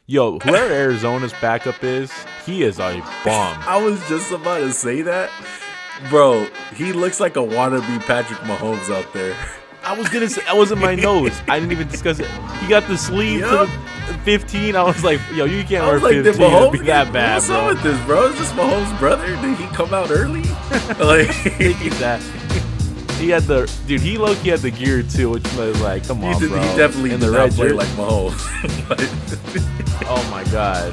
Yo, whoever Arizona's backup is, he is a bomb. I was just about to say that. Bro, he looks like a wannabe Patrick Mahomes out there. I was gonna say that was in my nose. I didn't even discuss it. He got the sleeve to the 15. I was like, yo, you can't wear 15. It'd be that bad, what's bro. up with this, bro? Is this Mahomes' brother? Did he come out early? Like, he had the dude. He low-key had the gear too, which was like, come on, bro. He definitely in did the not red play shirt. like Mahomes. Oh my god.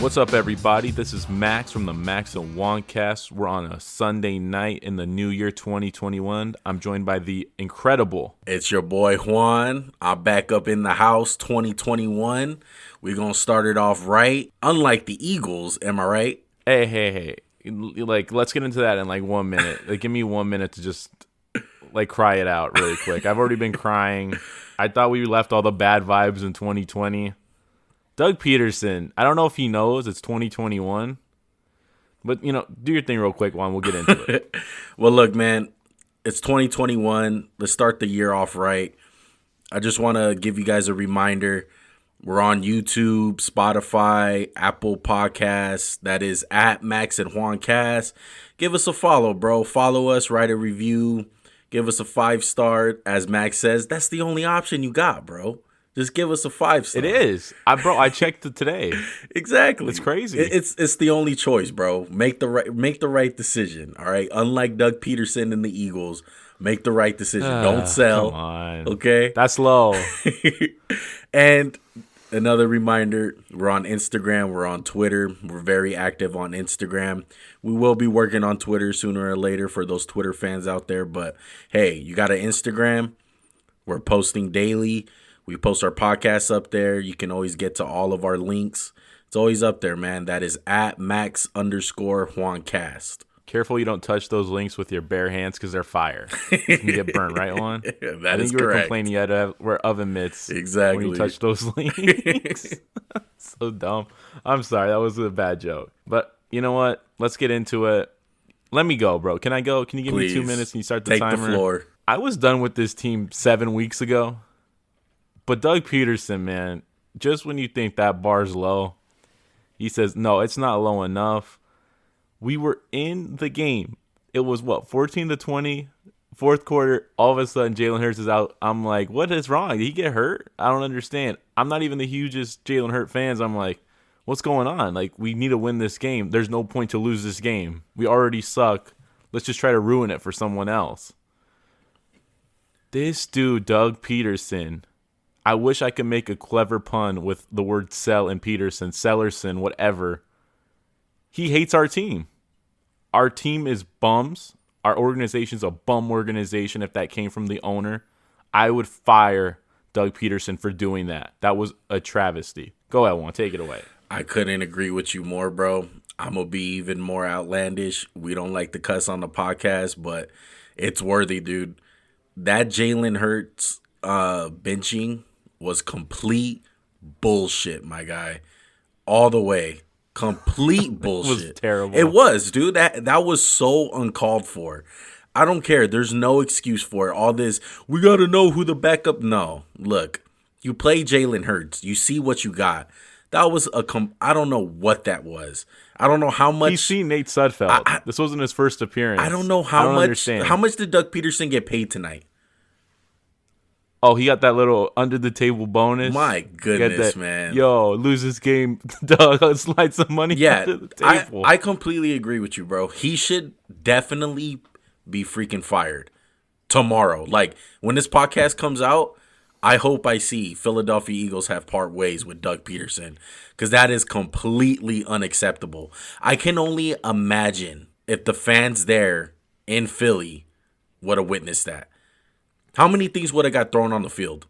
What's up, everybody? This is Max from the Max&JuanCast. We're on a Sunday night in the new year 2021. I'm joined by the incredible. It's your boy Juan. I'm back up in the house 2021. We're going to start it off right. Unlike the Eagles, am I right? Hey. Like, let's get into that in like 1 minute. Like, give me 1 minute to just like cry it out really quick. I've already been crying. I thought we left all the bad vibes in 2020. Doug Pederson, I don't know if he knows it's 2021, but, you know, do your thing real quick, Juan. We'll get into it. Well, look, man, it's 2021. Let's start the year off right. I just want to give you guys a reminder. We're on YouTube, Spotify, Apple Podcasts. That is at Max&JuanCast. Give us a follow, bro. Follow us, write a review, give us a 5-star. As Max says, that's the only option you got, bro. Just give us a 5-star. It is. I checked it today. Exactly. It's crazy. It's the only choice, bro. Make the right decision. All right. Unlike Doug Pederson and the Eagles, make the right decision. Don't sell. Come on. Okay. That's low. And another reminder, we're on Instagram, we're on Twitter. We're very active on Instagram. We will be working on Twitter sooner or later for those Twitter fans out there. But hey, you got an Instagram. We're posting daily. We post our podcasts up there. You can always get to all of our links. It's always up there, man. That is at Max_JuanCast. Careful you don't touch those links with your bare hands because they're fire. You can get burned, right, Juan? That I is think you were correct. complaining you had to wear oven mitts Exactly. when you touch those links. So dumb. I'm sorry. That was a bad joke. But you know what? Let's get into it. Let me go, bro. Can I go? Can you give Please. me 2 minutes and you start the timer? Take the floor. I was done with this team 7 weeks ago. But Doug Pederson, man, just when you think that bar's low, he says, no, it's not low enough. We were in the game. It was, 14-20, fourth quarter. All of a sudden, Jalen Hurts is out. I'm like, what is wrong? Did he get hurt? I don't understand. I'm not even the hugest Jalen Hurts fans. I'm like, what's going on? Like, we need to win this game. There's no point to lose this game. We already suck. Let's just try to ruin it for someone else. This dude, Doug Pederson, I wish I could make a clever pun with the word sell and Pederson, Sellerson, whatever. He hates our team. Our team is bums. Our organization's a bum organization. If that came from the owner, I would fire Doug Pederson for doing that. That was a travesty. Go ahead, Juan. Take it away. I couldn't agree with you more, bro. I'm going to be even more outlandish. We don't like to cuss on the podcast, but it's worthy, dude. That Jalen Hurts benching was complete bullshit, my guy. All the way. Complete bullshit. It was terrible. It was, dude. That was so uncalled for. I don't care. There's no excuse for it. All this, we got to know who the backup. No. Look, you play Jalen Hurts. You see what you got. That was I don't know what that was. I don't know how much. He's seen Nate Sudfeld. This wasn't his first appearance. I don't know how much. Understand. How much did Doug Pederson get paid tonight? Oh, he got that little under-the-table bonus. My goodness, man. Yo, lose this game, Doug. Slide some money under the table. I completely agree with you, bro. He should definitely be freaking fired tomorrow. Like, when this podcast comes out, I hope I see Philadelphia Eagles have part ways with Doug Pederson, because that is completely unacceptable. I can only imagine if the fans there in Philly would have witnessed that. How many things would have got thrown on the field?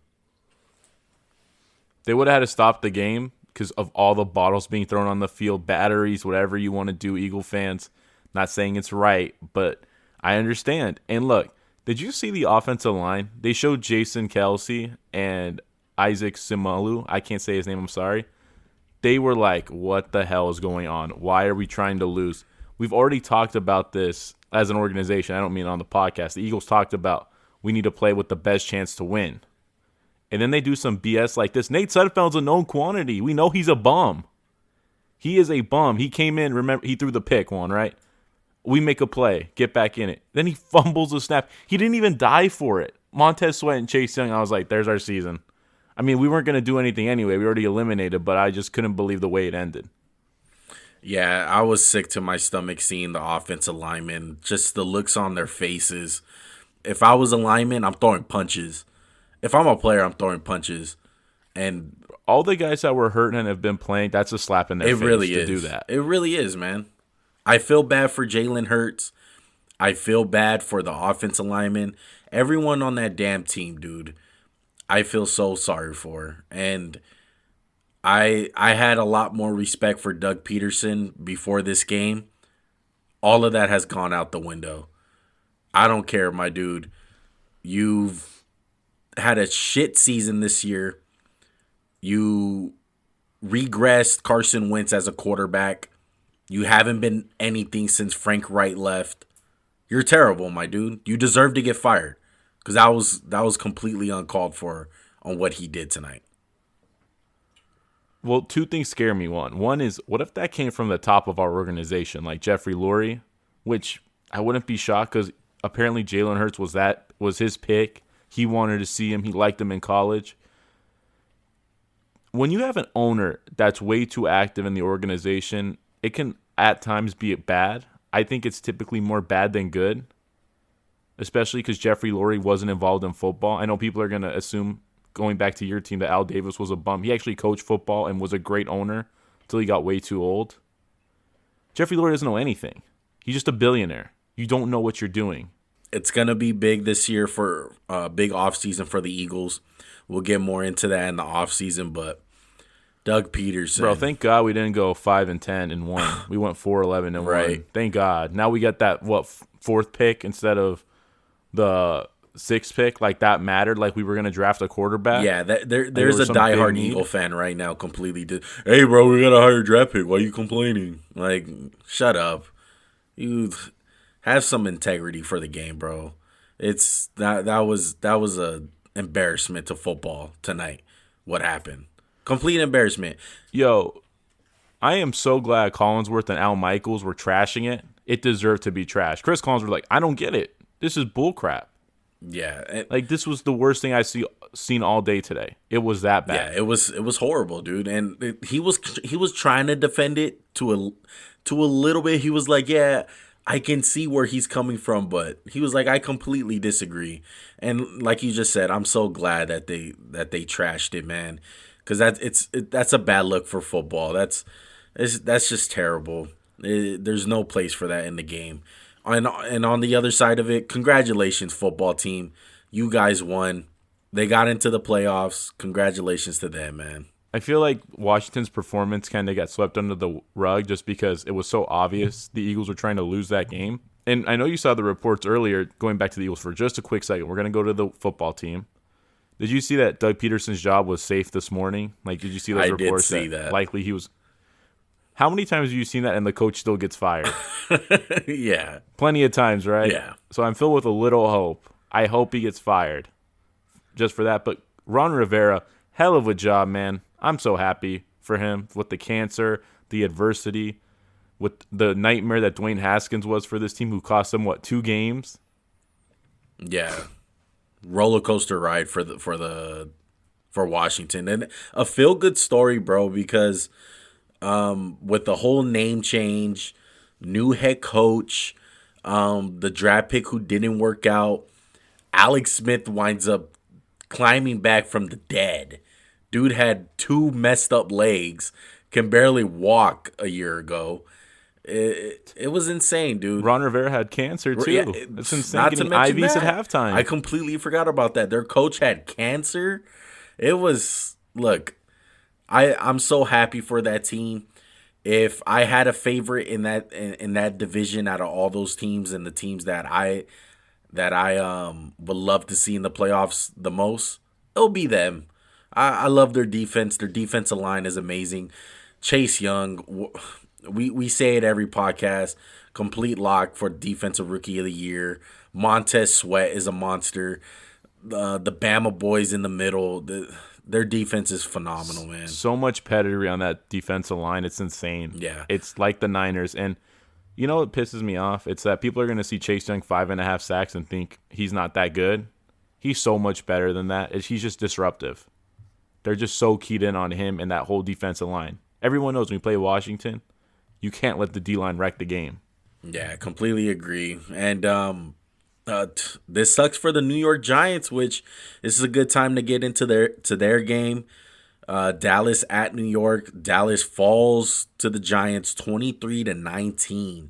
They would have had to stop the game because of all the bottles being thrown on the field, batteries, whatever you want to do, Eagle fans. Not saying it's right, but I understand. And look, did you see the offensive line? They showed Jason Kelsey and Isaac Simalu. I can't say his name, I'm sorry. They were like, what the hell is going on? Why are we trying to lose? We've already talked about this as an organization. I don't mean on the podcast. The Eagles talked about we need to play with the best chance to win. And then they do some BS like this. Nate Sudfeld's a known quantity. We know he's a bum. He is a bum. He came in, remember, he threw the pick one, right? We make a play, get back in it. Then he fumbles the snap. He didn't even die for it. Montez Sweat and Chase Young, I was like, there's our season. I mean, we weren't going to do anything anyway. We already eliminated, but I just couldn't believe the way it ended. Yeah, I was sick to my stomach seeing the offensive linemen, just the looks on their faces. If I was a lineman, I'm throwing punches. If I'm a player, I'm throwing punches. And all the guys that were hurt and have been playing, that's a slap in their face to do that. It really is, man. I feel bad for Jalen Hurts. I feel bad for the offensive linemen. Everyone on that damn team, dude. I feel so sorry for. And I had a lot more respect for Doug Pederson before this game. All of that has gone out the window. I don't care, my dude. You've had a shit season this year. You regressed Carson Wentz as a quarterback. You haven't been anything since Frank Wright left. You're terrible, my dude. You deserve to get fired because that was completely uncalled for on what he did tonight. Well, two things scare me. One is, what if that came from the top of our organization, like Jeffrey Lurie, which I wouldn't be shocked because apparently Jalen Hurts was his pick. He wanted to see him. He liked him in college. When you have an owner that's way too active in the organization, it can at times be bad. I think it's typically more bad than good, especially because Jeffrey Lurie wasn't involved in football. I know people are going to assume, going back to your team, that Al Davis was a bum. He actually coached football and was a great owner until he got way too old. Jeffrey Lurie doesn't know anything. He's just a billionaire. You don't know what you're doing. It's going to be big this year for big offseason for the Eagles. We'll get more into that in the offseason, but Doug Pederson. Bro, thank God we didn't go 5-10 and 1. We went 4-11 and 1. Thank God. Now we got that, fourth pick instead of the sixth pick. Like, that mattered. Like, we were going to draft a quarterback. Yeah, there's a diehard Eagle fan right now completely. Hey, bro, we got a higher draft pick. Why are you complaining? Like, shut up. You have some integrity for the game, bro. It's that was a embarrassment to football tonight. What happened? Complete embarrassment. Yo, I am so glad Collinsworth and Al Michaels were trashing it. It deserved to be trashed. Chris Collinsworth was like, I don't get it. This is bullcrap. Yeah. Like, this was the worst thing I've seen all day today. It was that bad. Yeah, it was horrible, dude. And he was trying to defend it to a little bit. He was like, yeah, I can see where he's coming from, but he was like, I completely disagree. And like you just said, I'm so glad that they trashed it, man. Because that's a bad look for football. That's just terrible. There's no place for that in the game. And on the other side of it, congratulations, football team. You guys won. They got into the playoffs. Congratulations to them, man. I feel like Washington's performance kind of got swept under the rug just because it was so obvious the Eagles were trying to lose that game. And I know you saw the reports earlier, going back to the Eagles for just a quick second. We're going to go to the football team. Did you see that Doug Peterson's job was safe this morning? Like, did you see those reports? I did see that. Likely he was. How many times have you seen that and the coach still gets fired? Yeah. Plenty of times, right? Yeah. So I'm filled with a little hope. I hope he gets fired just for that. But Ron Rivera, hell of a job, man. I'm so happy for him with the cancer, the adversity, with the nightmare that Dwayne Haskins was for this team, who cost them, 2 games? Yeah. Roller coaster ride for Washington, and a feel good story, bro, because with the whole name change, new head coach, the draft pick who didn't work out, Alex Smith winds up climbing back from the dead. Dude had 2 messed up legs, can barely walk a year ago. It was insane, dude. Ron Rivera had cancer, too. Yeah, it's insane. Not getting to mention IVs that. at halftime. I completely forgot about that. Their coach had cancer. It was, look, I'm so happy for that team. If I had a favorite in that division out of all those teams and the teams that I would love to see in the playoffs the most, it'll be them. I love their defense. Their defensive line is amazing. Chase Young, we say it every podcast, complete lock for Defensive Rookie of the Year. Montez Sweat is a monster. The Bama boys in the middle, their defense is phenomenal, man. So much pedigree on that defensive line. It's insane. Yeah. It's like the Niners. And you know what pisses me off? It's that people are going to see Chase Young 5.5 sacks and think he's not that good. He's so much better than that. He's just disruptive. They're just so keyed in on him and that whole defensive line. Everyone knows when you play Washington, you can't let the D-line wreck the game. Yeah, completely agree. And this sucks for the New York Giants, which this is a good time to get into their game. Dallas at New York. Dallas falls to the Giants 23-19.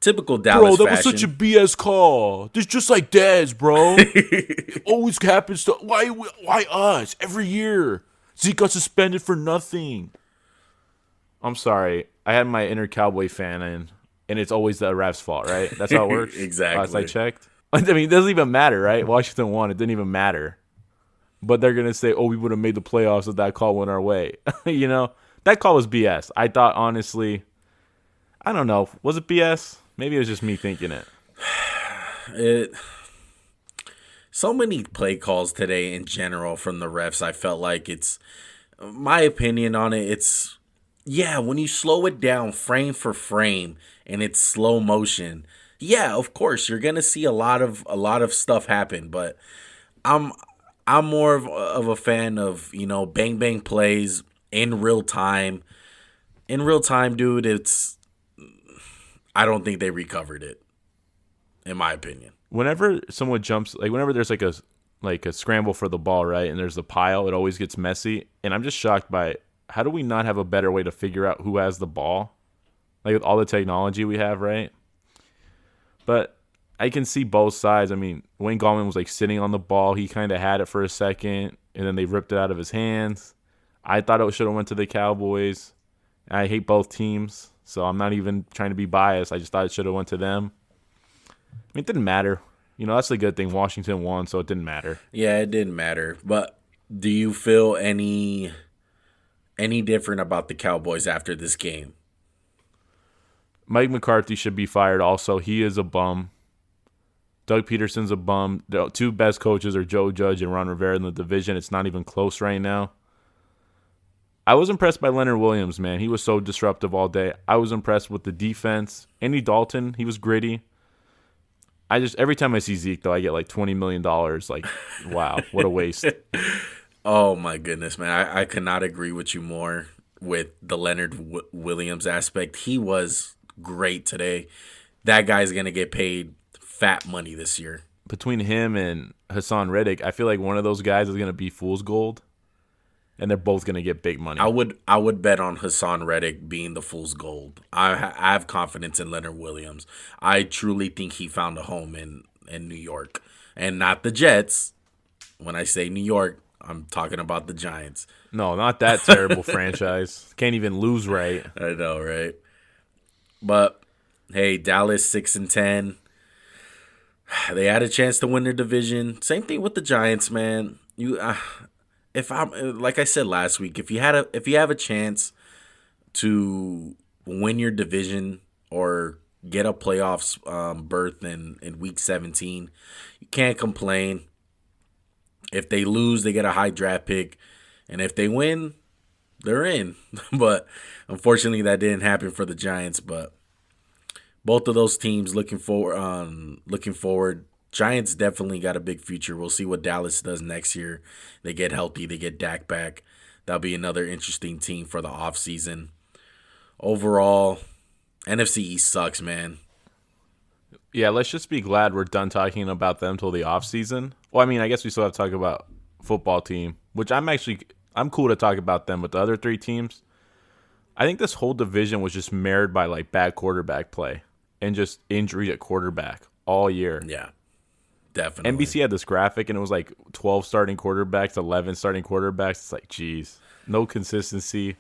Typical Dallas Bro, that fashion. was such a BS call. This just like Dez, bro. It always happens to why us every year. Zeke got suspended for nothing. I'm sorry. I had my inner Cowboy fan in, and it's always the ref's fault, right? That's how it works. Exactly. Last I checked. I mean, it doesn't even matter, right? Washington won. It didn't even matter. But they're gonna say, "Oh, we would have made the playoffs if that call went our way." You know, that call was BS. I thought, honestly, I don't know. Was it BS? Maybe it was just me thinking it. So many play calls today in general from the refs. I felt like it's my opinion on it. It's when you slow it down frame for frame and it's slow motion. Yeah, of course you're gonna see a lot of stuff happen. But I'm more of a fan of bang bang plays in real time. In real time, dude, I don't think they recovered it, in my opinion. Whenever someone jumps, like whenever there's like a scramble for the ball, right, and there's a pile, it always gets messy. And I'm just shocked by how do we not have a better way to figure out who has the ball, like with all the technology we have, right? But I can see both sides. I mean, Wayne Gallman was like sitting on the ball. He kind of had it for a second, and then they ripped it out of his hands. I thought it should have went to the Cowboys. I hate both teams. So I'm not even trying to be biased. I just thought it should have went to them. I mean, it didn't matter. That's the good thing. Washington won, so it didn't matter. Yeah, it didn't matter. But do you feel any different about the Cowboys after this game? Mike McCarthy should be fired also. He is a bum. Doug Pederson's a bum. The two best coaches are Joe Judge and Ron Rivera in the division. It's not even close right now. I was impressed by Leonard Williams, man. He was so disruptive all day. I was impressed with the defense. Andy Dalton, he was gritty. Every time I see Zeke, though, I get like $20 million. Like, wow, what a waste. Oh, my goodness, man. I could not agree with you more with the Leonard Williams aspect. He was great today. That guy's going to get paid fat money this year. Between him and Hassan Reddick, I feel like one of those guys is going to be fool's gold. And they're both going to get big money. I would bet on Hassan Reddick being the fool's gold. I have confidence in Leonard Williams. I truly think he found a home in New York. And not the Jets. When I say New York, I'm talking about the Giants. No, not that terrible franchise. Can't even lose right. I know, right? But, hey, Dallas 6-10. They had a chance to win their division. Same thing with the Giants, man. If I'm like I said last week, if you have a chance to win your division or get a playoffs berth in week 17, you can't complain. If they lose, they get a high draft pick, and if they win, they're in. But unfortunately, that didn't happen for the Giants. But both of those teams looking forward. Giants definitely got a big future. We'll see what Dallas does next year. They get healthy. They get Dak back. That'll be another interesting team for the offseason. Overall, NFC East sucks, man. Yeah, let's just be glad we're done talking about them till the offseason. Well, I mean, I guess we still have to talk about football team, which I'm cool to talk about them. But the other three teams, I think this whole division was just marred by like bad quarterback play and just injury at quarterback all year. Yeah. Definitely. NBC had this graphic, and it was like 12 starting quarterbacks, 11 starting quarterbacks. It's like, geez, no consistency.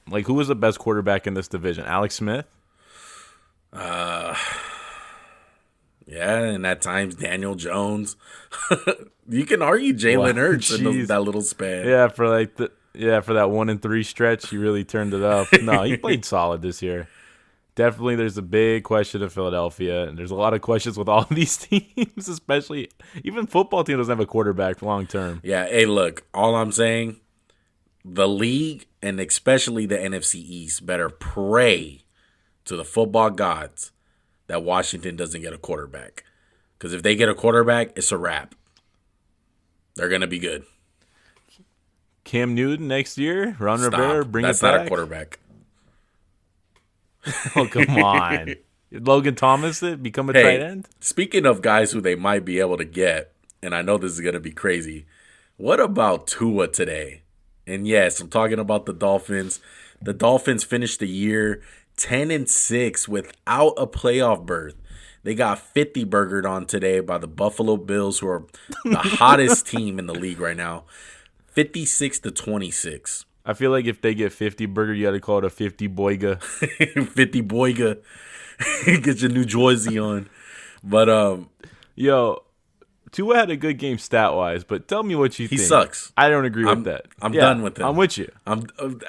Like, who was the best quarterback in this division? Alex Smith? Yeah, and at times Daniel Jones. You can argue Jalen Hurts in that little span. Yeah, for that 1-3 stretch, he really turned it up. No, he played solid this year. Definitely, there's a big question of Philadelphia, and there's a lot of questions with all of these teams, especially even football team doesn't have a quarterback long term. Yeah, hey, look, all I'm saying, the league and especially the NFC East better pray to the football gods that Washington doesn't get a quarterback. Because if they get a quarterback, it's a wrap. They're going to be good. Cam Newton next year, Ron Stop. Rivera, bring That's it back. not a quarterback. Oh, come on. Logan Thomas become a tight end? Speaking of guys who they might be able to get, and I know this is going to be crazy, what about Tua today? And yes, I'm talking about the Dolphins. The Dolphins finished the year 10-6 without a playoff berth. They got 50 burgered on today by the Buffalo Bills, who are the hottest team in the league right now. 56-26. I feel like if they get 50 burger, you got to call it a 50 boyga. 50 boyga. Get your New Jersey on. But yo, Tua had a good game stat wise, but tell me what you think. He sucks. I don't agree with that. I'm done with him. I'm with you.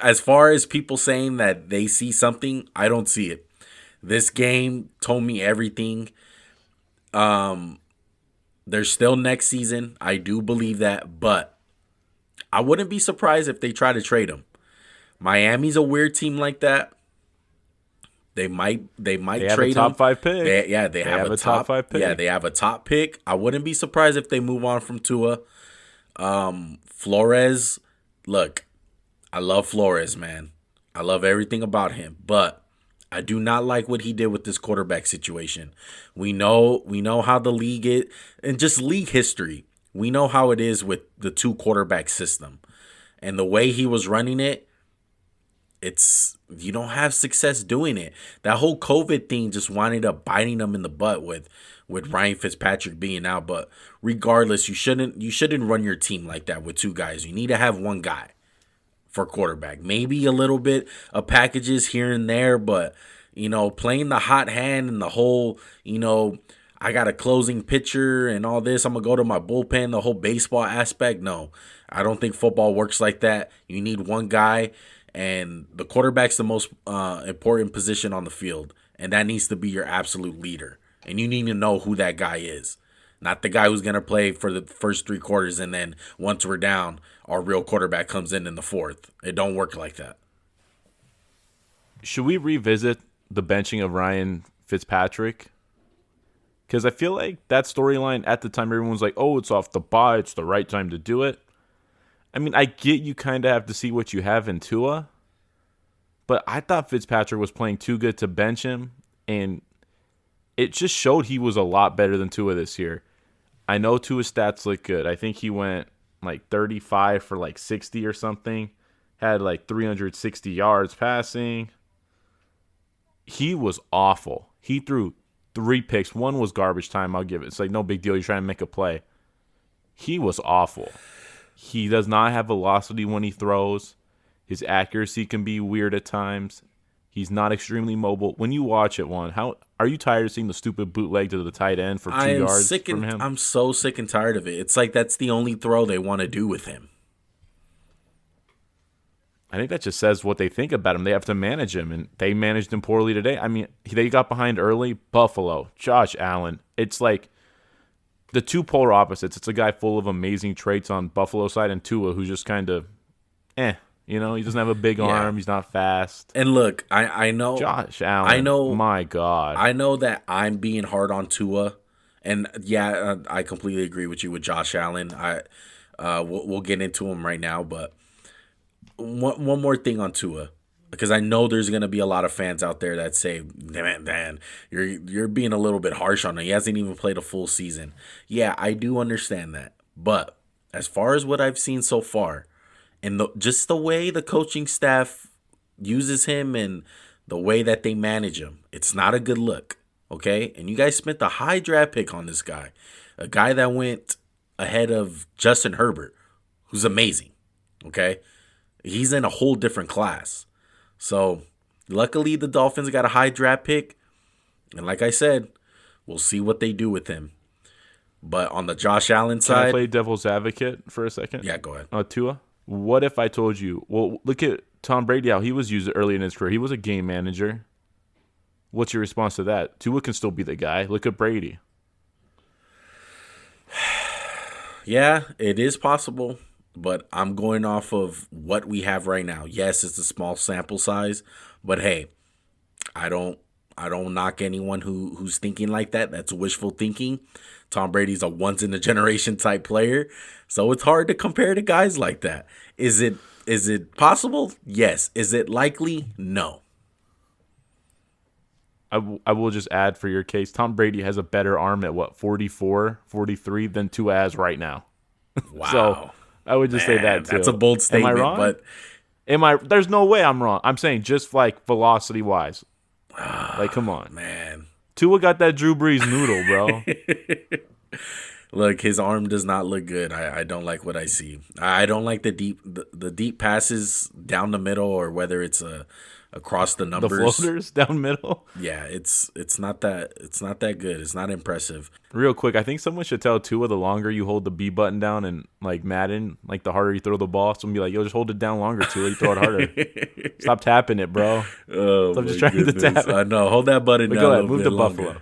As far as people saying that they see something, I don't see it. This game told me everything. There's still next season. I do believe that, but I wouldn't be surprised if they try to trade him. Miami's a weird team like that. They might They trade have a top him. 5 pick. They have a top 5 pick. Yeah, they have a top pick. I wouldn't be surprised if they move on from Tua. Flores, look, I love Flores, man. I love everything about him, but I do not like what he did with this quarterback situation. We know how the league is, and just league history. We know how it is with the 2 quarterback system. And the way he was running it, you don't have success doing it. That whole COVID thing just winded up biting them in the butt with Ryan Fitzpatrick being out. But regardless, you shouldn't run your team like that with 2 guys. You need to have 1 guy for quarterback. Maybe a little bit of packages here and there, but playing the hot hand and the whole, I got a closing pitcher and all this, I'm going to go to my bullpen, the whole baseball aspect. No, I don't think football works like that. You need 1 guy, and the quarterback's the most important position on the field, and that needs to be your absolute leader. And you need to know who that guy is. Not the guy who's going to play for the first 3 quarters, and then once we're down, our real quarterback comes in the 4th. It don't work like that. Should we revisit the benching of Ryan Fitzpatrick? Because I feel like that storyline at the time, everyone was like, oh, it's off the bye. It's the right time to do it. I mean, I get you kind of have to see what you have in Tua. But I thought Fitzpatrick was playing too good to bench him. And it just showed he was a lot better than Tua this year. I know Tua's stats look good. I think he went like 35 for like 60 or something. Had like 360 yards passing. He was awful. He threw 3 picks. 1 was garbage time, I'll give it. It's like no big deal. You're trying to make a play. He was awful. He does not have velocity when he throws. His accuracy can be weird at times. He's not extremely mobile. When you watch it, how are you tired of seeing the stupid bootleg to the tight end for 2 yards from him? I'm so sick and tired of it. It's like that's the only throw they want to do with him. I think that just says what they think about him. They have to manage him, and they managed him poorly today. I mean, they got behind early. Buffalo, Josh Allen. It's like the 2 polar opposites. It's a guy full of amazing traits on Buffalo side, and Tua, who's just kind of, he doesn't have a big arm. He's not fast. And look, I know Josh Allen. I know. My God. I know that I'm being hard on Tua, and I completely agree with you with Josh Allen. We'll get into him right now, but. One more thing on Tua, because I know there's going to be a lot of fans out there that say, man, you're being a little bit harsh on him. He hasn't even played a full season. Yeah, I do understand that. But as far as what I've seen so far, and just the way the coaching staff uses him and the way that they manage him, it's not a good look, okay? And you guys spent a high draft pick on this guy, a guy that went ahead of Justin Herbert, who's amazing, okay? He's in a whole different class. So, luckily, the Dolphins got a high draft pick. And like I said, we'll see what they do with him. But on the Josh Allen side... Can I play devil's advocate for a second? Yeah, go ahead. Tua, what if I told you... Well, look at Tom Brady, how he was used early in his career. He was a game manager. What's your response to that? Tua can still be the guy. Look at Brady. Yeah, it is possible, but I'm going off of what we have right now. Yes, it's a small sample size, but hey, I don't knock anyone who's thinking like that. That's wishful thinking. Tom Brady's a once in a generation type player, so it's hard to compare to guys like that. Is it possible? Yes. Is it likely? No. I will just add for your case, Tom Brady has a better arm at 44, 43 than Tua has right now. Wow. So I would just say that too. That's a bold statement. Am I wrong? But there's no way I'm wrong. I'm saying just like velocity wise. Like, come on. Man. Tua got that Drew Brees noodle, bro. Look, his arm does not look good. I don't like what I see. I don't like the deep passes down the middle, or whether it's across the numbers. The floaters down middle. Yeah, it's not that good. It's not impressive. Real quick, I think someone should tell Tua the longer you hold the B button down and like Madden, like the harder you throw the ball. Someone be like, "Yo, just hold it down longer, Tua. You throw it harder. Stop tapping it, bro." I'm just trying to tap. I know. Hold that button down. Go ahead, move to Buffalo.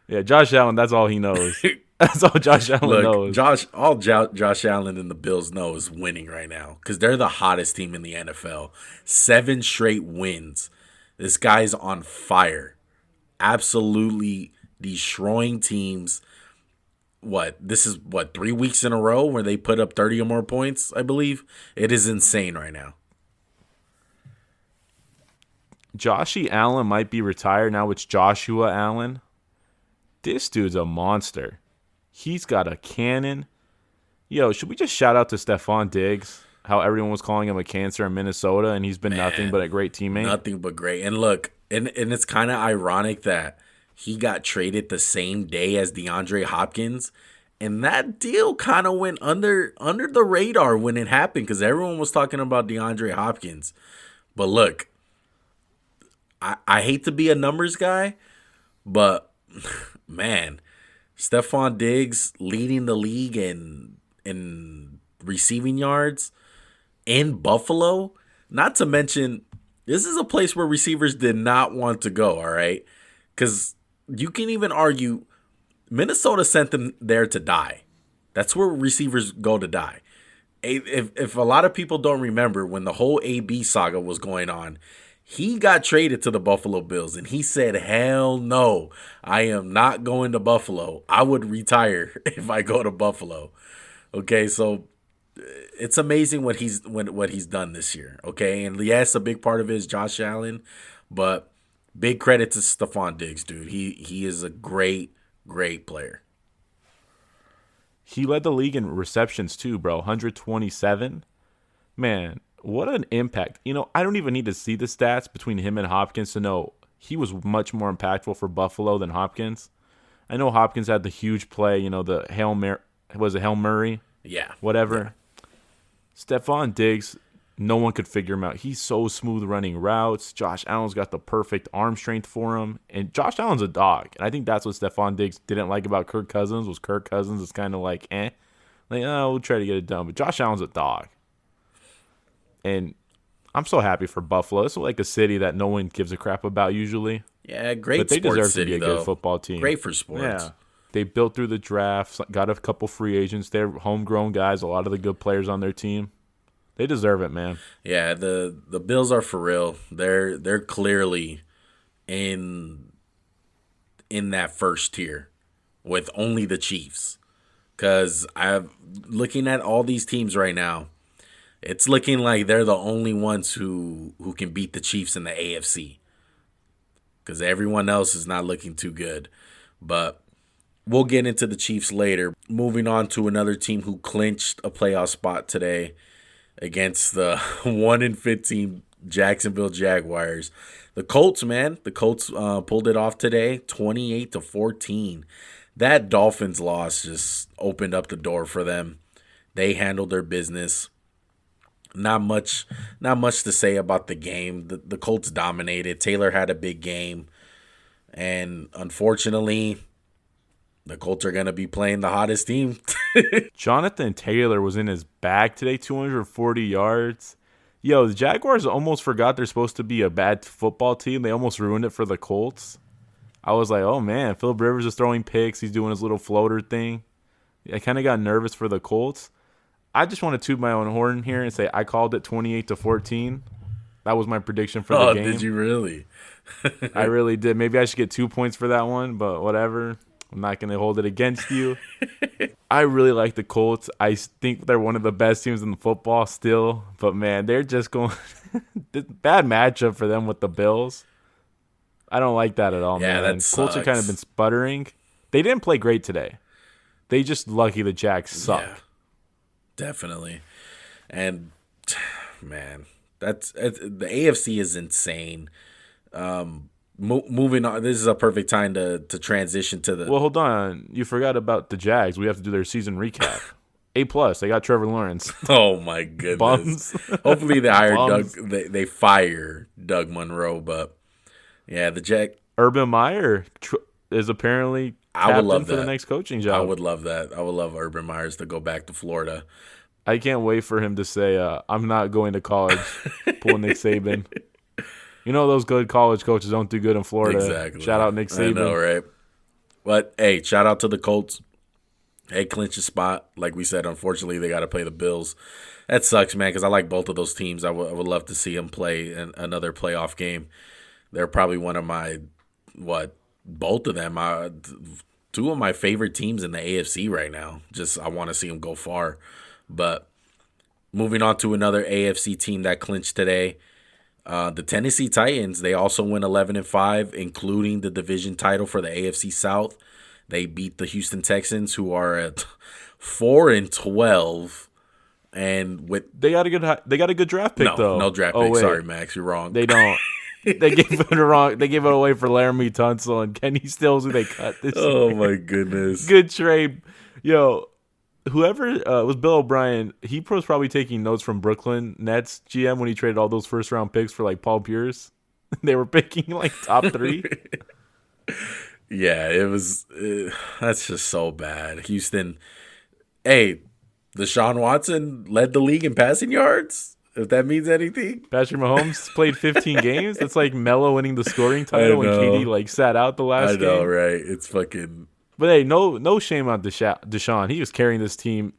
Yeah, Josh Allen. That's all he knows. That's all Josh Allen knows. Josh Allen and the Bills know is winning right now because they're the hottest team in the NFL. 7 straight wins. This guy's on fire. Absolutely destroying teams. This is 3 weeks in a row where they put up 30 or more points, I believe. It is insane right now. Joshy Allen might be retired. Now it's Joshua Allen. This dude's a monster. He's got a cannon. Yo, should we just shout out to Stephon Diggs? How everyone was calling him a cancer in Minnesota, and he's been nothing but a great teammate. Nothing but great. And look, and it's kind of ironic that he got traded the same day as DeAndre Hopkins, and that deal kind of went under the radar when it happened because everyone was talking about DeAndre Hopkins. But look, I hate to be a numbers guy, but man, Stephon Diggs leading the league in receiving yards in Buffalo. Not to mention, this is a place where receivers did not want to go, all right? Because you can even argue Minnesota sent them there to die. That's where receivers go to die. If a lot of people don't remember, when the whole AB saga was going on, he got traded to the Buffalo Bills, and he said, hell no, I am not going to Buffalo. I would retire if I go to Buffalo. Okay, so it's amazing what he's done this year, okay? And yes, a big part of it is Josh Allen, but big credit to Stephon Diggs, dude. He is a great, great player. He led the league in receptions too, bro. 127. Man, what an impact. I don't even need to see the stats between him and Hopkins to know he was much more impactful for Buffalo than Hopkins. I know Hopkins had the huge play, the Hail Murray? Yeah. Whatever. Yeah. Stephon Diggs, no one could figure him out. He's so smooth running routes. Josh Allen's got the perfect arm strength for him. And Josh Allen's a dog. And I think that's what Stephon Diggs didn't like about Kirk Cousins was Kirk Cousins is kind of like, we'll try to get it done. But Josh Allen's a dog. And I'm so happy for Buffalo. It's like a city that no one gives a crap about usually. Yeah, great but they sports deserve city, to be a good football team. Great for sports. Yeah. They built through the draft, got a couple free agents. They're homegrown guys, a lot of the good players on their team. They deserve it, man. Yeah, the Bills are for real. They're clearly in that first tier with only the Chiefs. Because I'm looking at all these teams right now, it's looking like they're the only ones who can beat the Chiefs in the AFC. Because everyone else is not looking too good. But we'll get into the Chiefs later. Moving on to another team who clinched a playoff spot today against the 1-15 Jacksonville Jaguars. The Colts, man. The Colts pulled it off today, 28-14. That Dolphins loss just opened up the door for them. They handled their business. Not much to say about the game. The Colts dominated. Taylor had a big game. And unfortunately, the Colts are going to be playing the hottest team. Jonathan Taylor was in his bag today, 240 yards. Yo, the Jaguars almost forgot they're supposed to be a bad football team. They almost ruined it for the Colts. I was like, oh, man, Phillip Rivers is throwing picks. He's doing his little floater thing. I kind of got nervous for the Colts. I just want to toot my own horn here and say I called it 28-14. That was my prediction for the game. Oh, did you really? I really did. Maybe I should get 2 points for that one, but whatever. I'm not going to hold it against you. I really like the Colts. I think they're one of the best teams in the football still. But, man, they're just going – bad matchup for them with the Bills. I don't like that at all, yeah, man. That Colts sucks. are kind of been sputtering. They didn't play great today. They just lucky the Jags suck. Yeah, definitely. And, man, the AFC is insane. Moving on, this is a perfect time to transition to the. Well, hold on. You forgot about the Jags. We have to do their season recap. A+. They got Trevor Lawrence. Oh my goodness! Bums. Hopefully they hire Bums. Doug. They fire Doug Monroe, but yeah, the Jack. Urban Meyer is apparently I would love captain for that. the next coaching job. I would love that. I would love Urban Meyers to go back to Florida. I can't wait for him to say, "I'm not going to college." Pull Nick Saban. You know those good college coaches don't do good in Florida. Exactly. Shout out Nick Saban. I know, right? But, hey, shout out to the Colts. They clinched a spot. Like we said, unfortunately, they got to play the Bills. That sucks, man, because I like both of those teams. I would love to see them play another playoff game. They're probably one of my, both of them, two of my favorite teams in the AFC right now. Just I want to see them go far. But moving on to another AFC team that clinched today, the Tennessee Titans, they also went 11-5, including the division title for the AFC South. They beat the Houston Texans, who are at 4-12, and they got a good draft pick though. No draft pick. Sorry, Max, you're wrong. They don't. They gave it wrong. They gave it away for Laramie Tunsil and Kenny Stills, who they cut this. Oh year. my goodness! Good trade, yo. Whoever was Bill O'Brien, he was probably taking notes from Brooklyn Nets GM when he traded all those first round picks for like Paul Pierce. They were picking like top 3. Yeah, it was. That's just so bad. Houston. Hey, Deshaun Watson led the league in passing yards. If that means anything. Patrick Mahomes played 15 games. That's like Melo winning the scoring title when KD like sat out the last game. I know, right? It's fucking. But hey, no shame on Deshaun. He was carrying this team.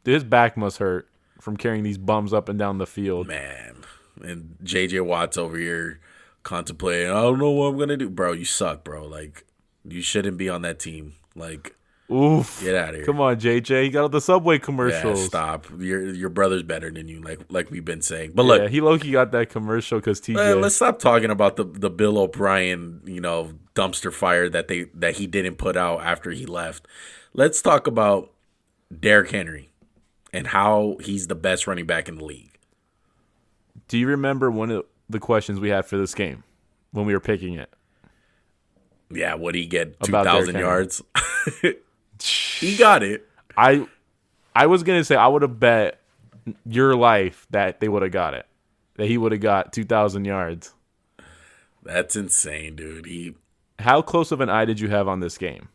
His back must hurt from carrying these bums up and down the field. Man, and J.J. Watt's over here contemplating, I don't know what I'm gonna do, bro. You suck, bro. Like, you shouldn't be on that team. Like, oof, get out of here. Come on, JJ. He got all the Subway commercials. Yeah, stop. Your brother's better than you, like we've been saying. But look, he low-key got that commercial because TJ. Let's stop talking about the Bill O'Brien, dumpster fire that he didn't put out after he left. Let's talk about Derrick Henry and how he's the best running back in the league. Do you remember one of the questions we had for this game when we were picking it? Yeah, would he get 2,000 yards? He got it. I was going to say I would have bet your life that they would have got it, that he would have got 2,000 yards. That's insane, dude. How close of an eye did you have on this game?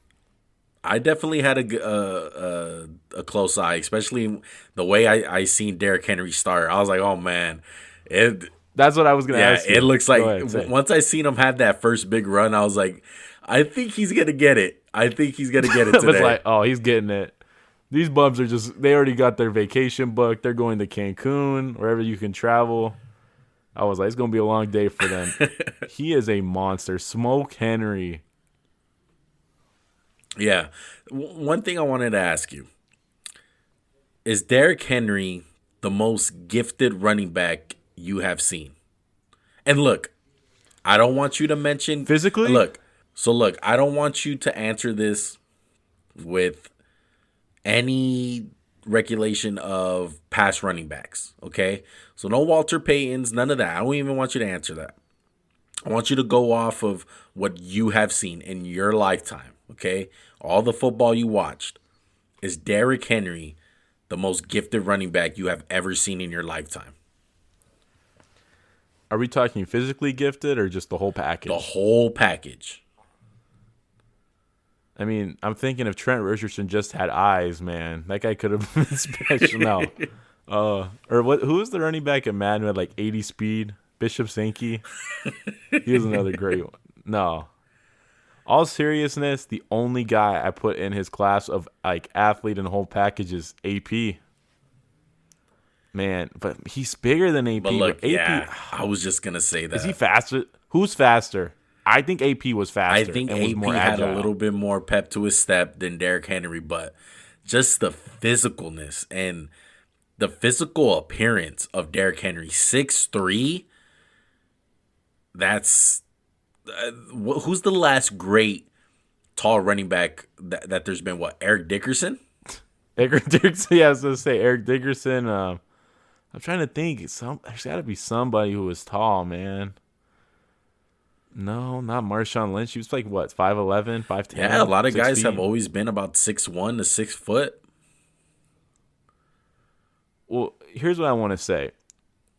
I definitely had a close eye, especially the way I seen Derrick Henry start. I was like, oh, man. That's what I was going to ask you. It looks like once I seen him have that first big run, I was like, I think he's going to get it. I think he's going to get it today. I was like, oh, he's getting it. These bums are they already got their vacation booked. They're going to Cancun, wherever you can travel. I was like, it's going to be a long day for them. He is a monster. Smoke Henry. Yeah. One thing I wanted to ask you. Is Derrick Henry the most gifted running back you have seen? And look, I don't want you to mention... Physically? Look, I don't want you to answer this with any regulation of past running backs, okay? So no Walter Paytons, none of that. I don't even want you to answer that. I want you to go off of what you have seen in your lifetime, okay? All the football you watched. Is Derrick Henry the most gifted running back you have ever seen in your lifetime? Are we talking physically gifted or just the whole package? The whole package. I mean, I'm thinking if Trent Richardson just had eyes, man, that guy could have been special. No. Or what? Who was the running back at Madden who had like 80 speed? Bishop Sankey. He was another great one. No. All seriousness, the only guy I put in his class of like athlete and whole package is AP. Man, but he's bigger than AP. But look, AP, yeah, I was just gonna say that. Is he faster? Who's faster? I think AP was faster. I think and was AP more had agile. a little bit more pep to his step than Derrick Henry, but just the physicalness and the physical appearance of Derrick Henry, 6'3". That's who's the last great tall running back that there's been? What, Eric Dickerson? Eric Dickerson. Yeah, I was gonna say Eric Dickerson. I'm trying to think. There's got to be somebody who was tall, man. No, not Marshawn Lynch. He was like, what, 5'11", 5'10"? Yeah, a lot of guys 6 have feet. always been about 6'1" to 6 foot. Well, here's what I want to say.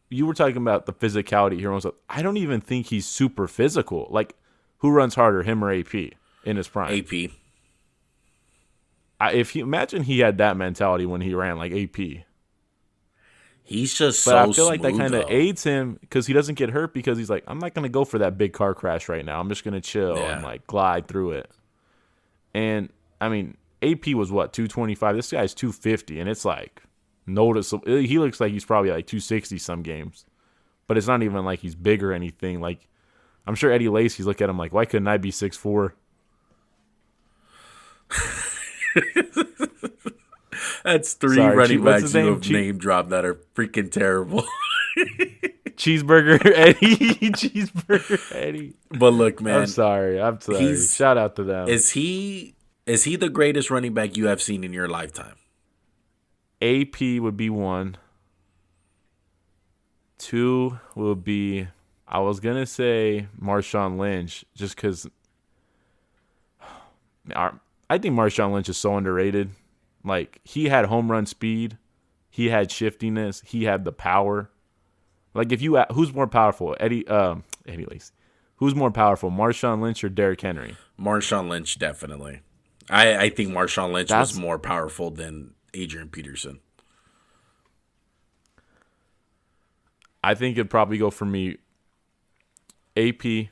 You were talking about the physicality here. I don't even think he's super physical. Like, who runs harder, him or AP in his prime? AP. Imagine he had that mentality when he ran like AP. He's just But so I feel like smooth, that kind of though. aids him because he doesn't get hurt because he's like, I'm not going to go for that big car crash right now. I'm just going to chill and like glide through it. And I mean, AP was what, 225? This guy's 250, and it's like noticeable. He looks like he's probably like 260 some games, but it's not even like he's big or anything. Like, I'm sure Eddie Lacy's look at him like, why couldn't I be 6'4"? That's three Sorry, running what's backs his you name? have name dropped that are freaking terrible. Cheeseburger Eddie. Cheeseburger Eddie. But look, man. I'm sorry. Shout out to them. Is he the greatest running back you have seen in your lifetime? AP would be 1. 2 would be, I was going to say Marshawn Lynch just because I think Marshawn Lynch is so underrated. Like, he had home run speed. He had shiftiness. He had the power. Like, who's more powerful? Eddie Lacy. Who's more powerful, Marshawn Lynch or Derrick Henry? Marshawn Lynch, definitely. I think Marshawn Lynch was more powerful than Adrian Peterson. I think it'd probably go for me AP,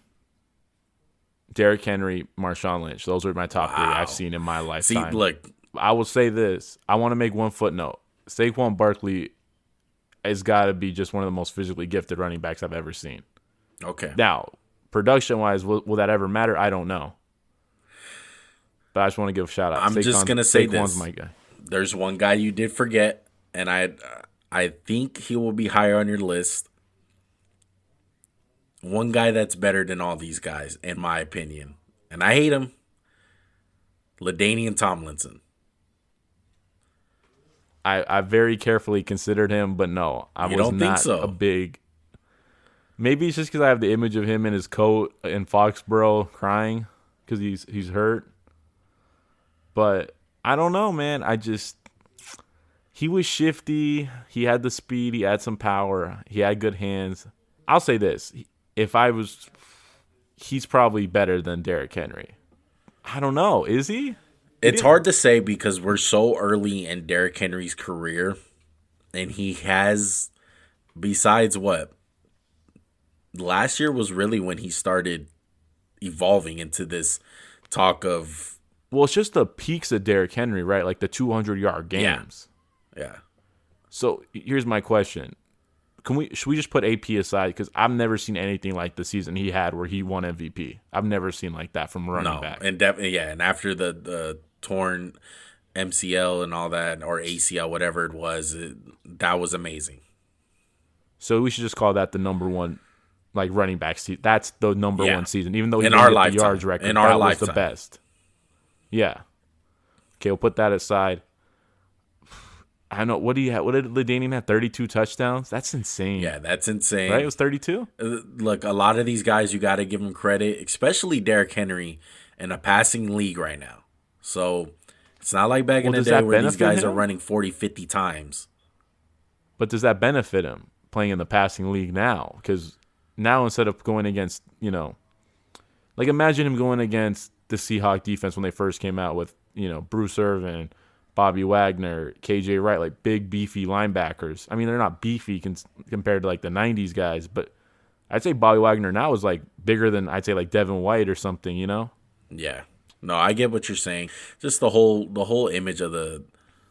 Derrick Henry, Marshawn Lynch. Those are my top 3 I've seen in my lifetime. See, look. I will say this. I want to make one footnote. Saquon Barkley has got to be just one of the most physically gifted running backs I've ever seen. Okay. Now, production-wise, will that ever matter? I don't know. But I just want to give a shout-out. I'm just going to say Saquon's this. my guy. There's one guy you did forget, and I think he will be higher on your list. One guy that's better than all these guys, in my opinion. And I hate him. LaDainian Tomlinson. I very carefully considered him, but no, I was don't think not so? a big. Maybe it's just because I have the image of him in his coat in Foxborough crying because he's hurt. But I don't know, man. He was shifty. He had the speed. He had some power. He had good hands. I'll say this: he's probably better than Derrick Henry. I don't know. Is he? It's hard to say because we're so early in Derrick Henry's career, and he has, besides what, last year was really when he started evolving into this talk of. Well, it's just the peaks of Derrick Henry, right? Like the 200-yard games. Yeah. So here's my question: should we just put AP aside? Because I've never seen anything like the season he had where he won MVP. I've never seen like that from a running back. And and after the torn MCL and all that, or ACL, whatever it was, that was amazing. So we should just call that the number one, like, running back season. That's the number one season, even though he In didn't our get lifetime. the yards record. In our that was lifetime. the best. Yeah. Okay, we'll put that aside. I don't know. What did LaDainian have? 32 touchdowns? That's insane. Yeah, that's insane. Right? It was 32? Look, a lot of these guys, you got to give them credit, especially Derrick Henry, in a passing league right now. So it's not like back in the day where these guys are running 40, 50 times. But does that benefit him playing in the passing league now? Because now instead of going against, imagine him going against the Seahawks defense when they first came out with, Bruce Irvin, Bobby Wagner, KJ Wright, like big, beefy linebackers. I mean, they're not beefy compared to like the 90s guys, but I'd say Bobby Wagner now is like bigger than I'd say like Devin White or something, you know? Yeah. No, I get what you're saying. Just the whole image of the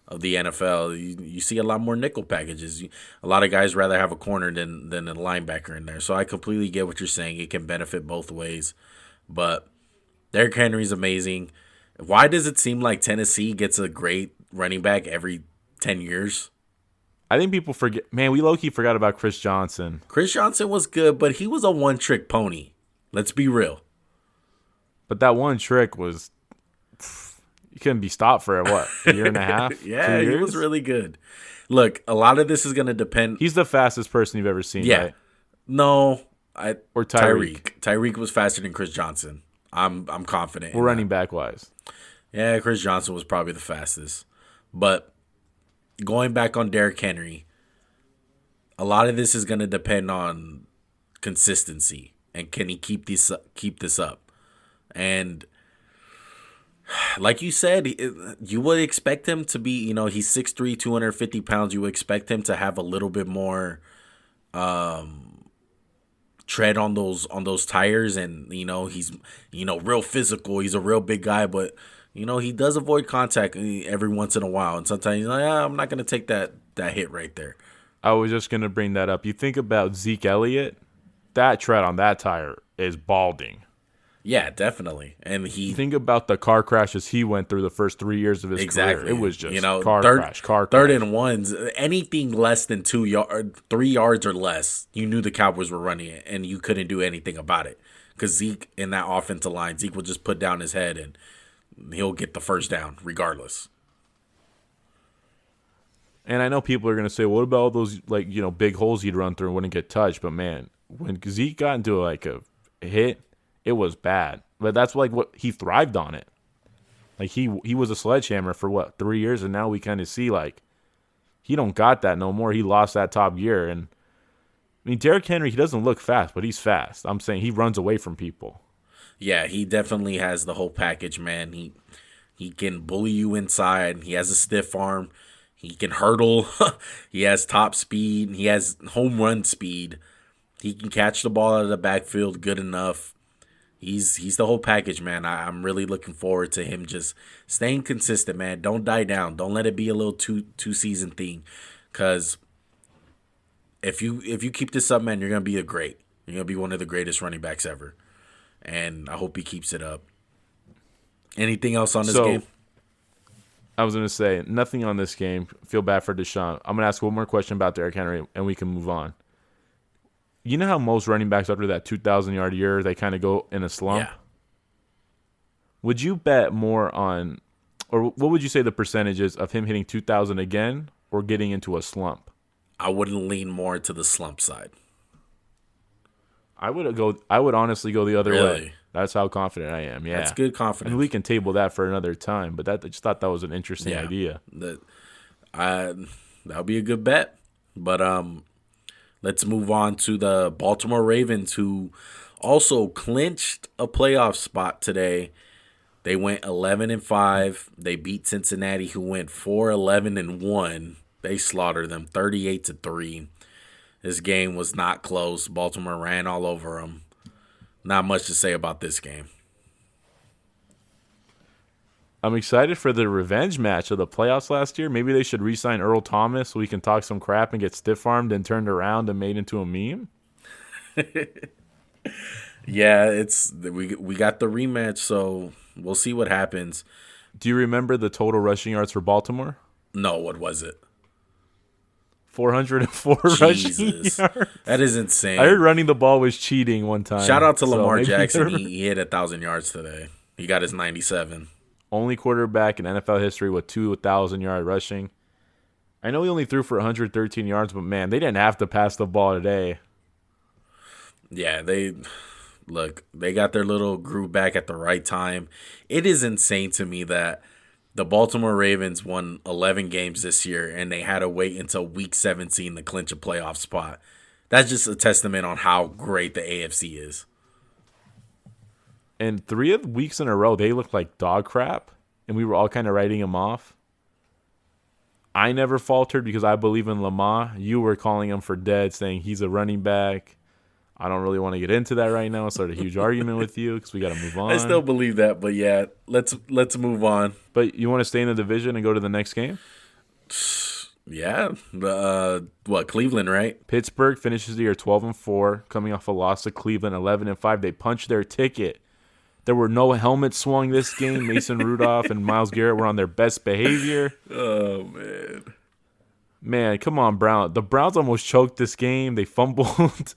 NFL. You see a lot more nickel packages. A lot of guys rather have a corner than a linebacker in there. So I completely get what you're saying. It can benefit both ways. But Derrick Henry's amazing. Why does it seem like Tennessee gets a great running back every 10 years? I think people forget. Man, we low-key forgot about Chris Johnson. Chris Johnson was good, but he was a one-trick pony. Let's be real. But that one trick was, you couldn't be stopped for a year and a half? Yeah, he was really good. Look, a lot of this is going to depend. He's the fastest person you've ever seen, yeah. Right? No. Or Tyreek. Tyreek was faster than Chris Johnson. I'm confident. Or running back-wise. Yeah, Chris Johnson was probably the fastest. But going back on Derrick Henry, a lot of this is going to depend on consistency. And can he keep this up? And like you said, you would expect him to be, he's 6'3", 250 pounds. You would expect him to have a little bit more tread on those tires. And, he's, real physical. He's a real big guy. But, he does avoid contact every once in a while. And sometimes he's like, I'm not going to take that hit right there. I was just going to bring that up. You think about Zeke Elliott, that tread on that tire is balding. Yeah, definitely. And think about the car crashes he went through the first 3 years of his career. It was just car crash. Third and ones, anything less than 3 yards or less, you knew the Cowboys were running it, and you couldn't do anything about it. Because Zeke in that offensive line, Zeke will just put down his head and he'll get the first down regardless. And I know people are going to say, what about all those big holes he'd run through and wouldn't get touched? But man, when Zeke got into a hit, it was bad. But that's what he thrived on it. Like he was a sledgehammer for 3 years, and now we kind of see he don't got that no more. He lost that top gear. And I mean, Derrick Henry, he doesn't look fast, but he's fast. I'm saying he runs away from people. Yeah, he definitely has the whole package, man. He can bully you inside. He has a stiff arm. He can hurdle. He has top speed. He has home run speed. He can catch the ball out of the backfield good enough. He's the whole package, man. I'm really looking forward to him just staying consistent, man. Don't die down. Don't let it be a little two-season thing. Because if you keep this up, man, you're going to be great. You're going to be one of the greatest running backs ever. And I hope he keeps it up. Anything else on this game? I was going to say, nothing on this game. Feel bad for Deshaun. I'm going to ask one more question about Derrick Henry, and we can move on. You know how most running backs after that 2,000-yard year, they kind of go in a slump? Yeah. Would you bet more on, or what would you say the percentage is of him hitting 2,000 again or getting into a slump? I would lean more to the slump side. I would honestly go the other way. That's how confident I am. Yeah, that's good confidence. And we can table that for another time. But I just thought that was an interesting idea. That would be a good bet. But let's move on to the Baltimore Ravens, who also clinched a playoff spot today. They went 11-5. They beat Cincinnati, who went 4-11-1. They slaughtered them 38-3. This game was not close. Baltimore ran all over them. Not much to say about this game. I'm excited for the revenge match of the playoffs last year. Maybe they should re-sign Earl Thomas so we can talk some crap and get stiff-armed and turned around and made into a meme. Yeah, we got the rematch, so we'll see what happens. Do you remember the total rushing yards for Baltimore? No, what was it? 404 rushing yards. That is insane. I heard running the ball was cheating one time. Shout out to Lamar Jackson. He hit 1,000 yards today. He got his 97. Only quarterback in NFL history with 2,000-yard rushing. I know he only threw for 113 yards, but man, they didn't have to pass the ball today. Yeah, they got their little groove back at the right time. It is insane to me that the Baltimore Ravens won 11 games this year, and they had to wait until Week 17 to clinch a playoff spot. That's just a testament on how great the AFC is. And 3 weeks in a row, they looked like dog crap, and we were all kind of writing them off. I never faltered because I believe in Lamar. You were calling him for dead, saying he's a running back. I don't really want to get into that right now. Start a huge argument with you because we got to move on. I still believe that, but yeah, let's move on. But you want to stay in the division and go to the next game? Yeah, Cleveland, right? Pittsburgh finishes the year 12-4, coming off a loss to Cleveland 11-5. They punched their ticket. There were no helmets swung this game. Mason Rudolph and Myles Garrett were on their best behavior. Oh, man. Man, come on, Brown. The Browns almost choked this game. They fumbled.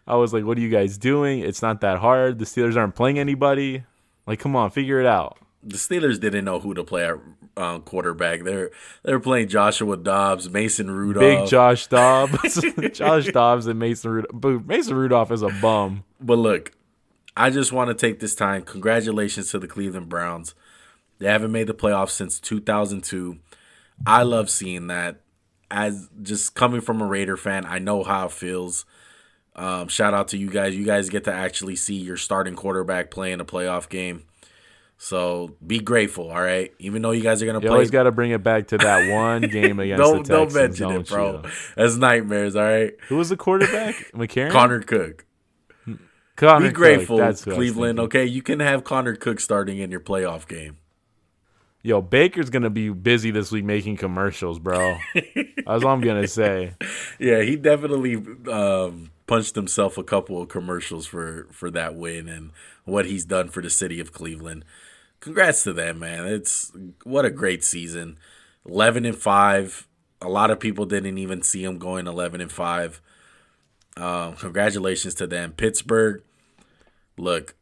I was like, what are you guys doing? It's not that hard. The Steelers aren't playing anybody. Like, come on, figure it out. The Steelers didn't know who to play at quarterback. They're playing Joshua Dobbs, Mason Rudolph. Big Josh Dobbs. Josh Dobbs and Mason Rudolph. But Mason Rudolph is a bum. But look, I just want to take this time. Congratulations to the Cleveland Browns. They haven't made the playoffs since 2002. I love seeing that. As just coming from a Raider fan, I know how it feels. Shout out to you guys. You guys get to actually see your starting quarterback play in a playoff game. So be grateful, all right? Even though you guys are going to play. You always got to bring it back to that one game against the Texans. Don't mention it, bro. That's nightmares, all right? Who was the quarterback? McCarron? Connor Cook. Be grateful, Cleveland, okay? You can have Connor Cook starting in your playoff game. Yo, Baker's going to be busy this week making commercials, bro. That's all I'm going to say. Yeah, he definitely punched himself a couple of commercials for that win and what he's done for the city of Cleveland. Congrats to them, man. What a great season. 11-5. A lot of people didn't even see him going 11-5. Congratulations to them. Pittsburgh, look,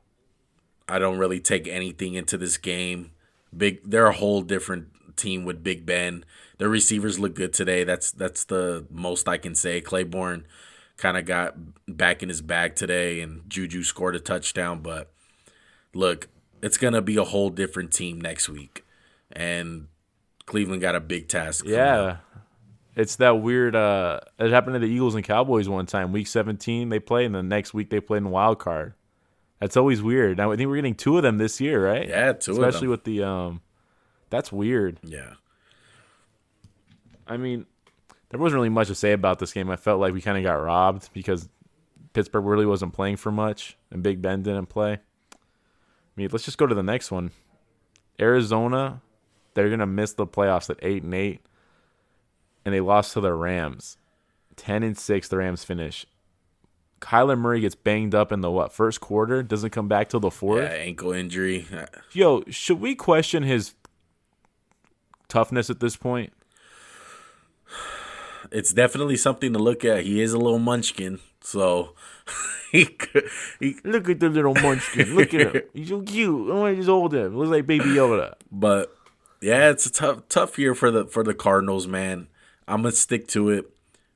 I don't really take anything into this game. They're a whole different team with Big Ben. Their receivers look good today. That's the most I can say. Claiborne kind of got back in his bag today, and Juju scored a touchdown. But look, it's going to be a whole different team next week. And Cleveland got a big task. Yeah. It's that weird it happened to the Eagles and Cowboys one time. Week 17 they play, and the next week they play in the wild card. That's always weird. Now I think we're getting 2 of them this year, right? Yeah, 2 of them. Especially with the that's weird. Yeah. I mean, there wasn't really much to say about this game. I felt like we kind of got robbed because Pittsburgh really wasn't playing for much, and Big Ben didn't play. I mean, let's just go to the next one. Arizona, they're gonna miss the playoffs at 8-8, and they lost to the Rams. 10-6, the Rams finish. Kyler Murray gets banged up in the first quarter, doesn't come back till the fourth. Yeah, ankle injury. Yo, should we question his toughness at this point? It's definitely something to look at. He is a little munchkin, so he look at the little munchkin. Look at him. He's so cute. Oh, I just hold him. Looks like Baby Yoda. But yeah, it's a tough year for the Cardinals, man. I'm gonna stick to it.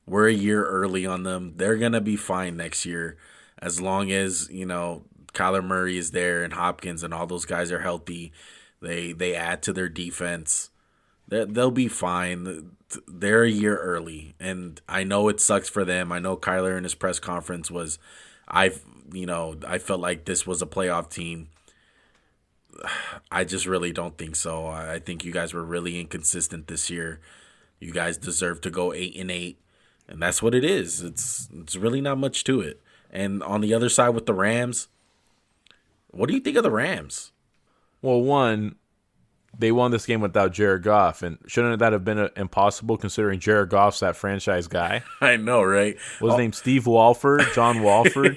We're a year early on them. They're going to be fine next year as long as, Kyler Murray is there and Hopkins and all those guys are healthy. They add to their defense. They'll be fine. They're a year early, and I know it sucks for them. I know Kyler in his press conference was, I felt like this was a playoff team. I just really don't think so. I think you guys were really inconsistent this year. You guys deserve to go 8-8. And that's what it is. It's really not much to it. And on the other side with the Rams, what do you think of the Rams? Well, one, they won this game without Jared Goff. And shouldn't that have been impossible considering Jared Goff's that franchise guy? I know, right? What's his name? Steve Walford? John Walford?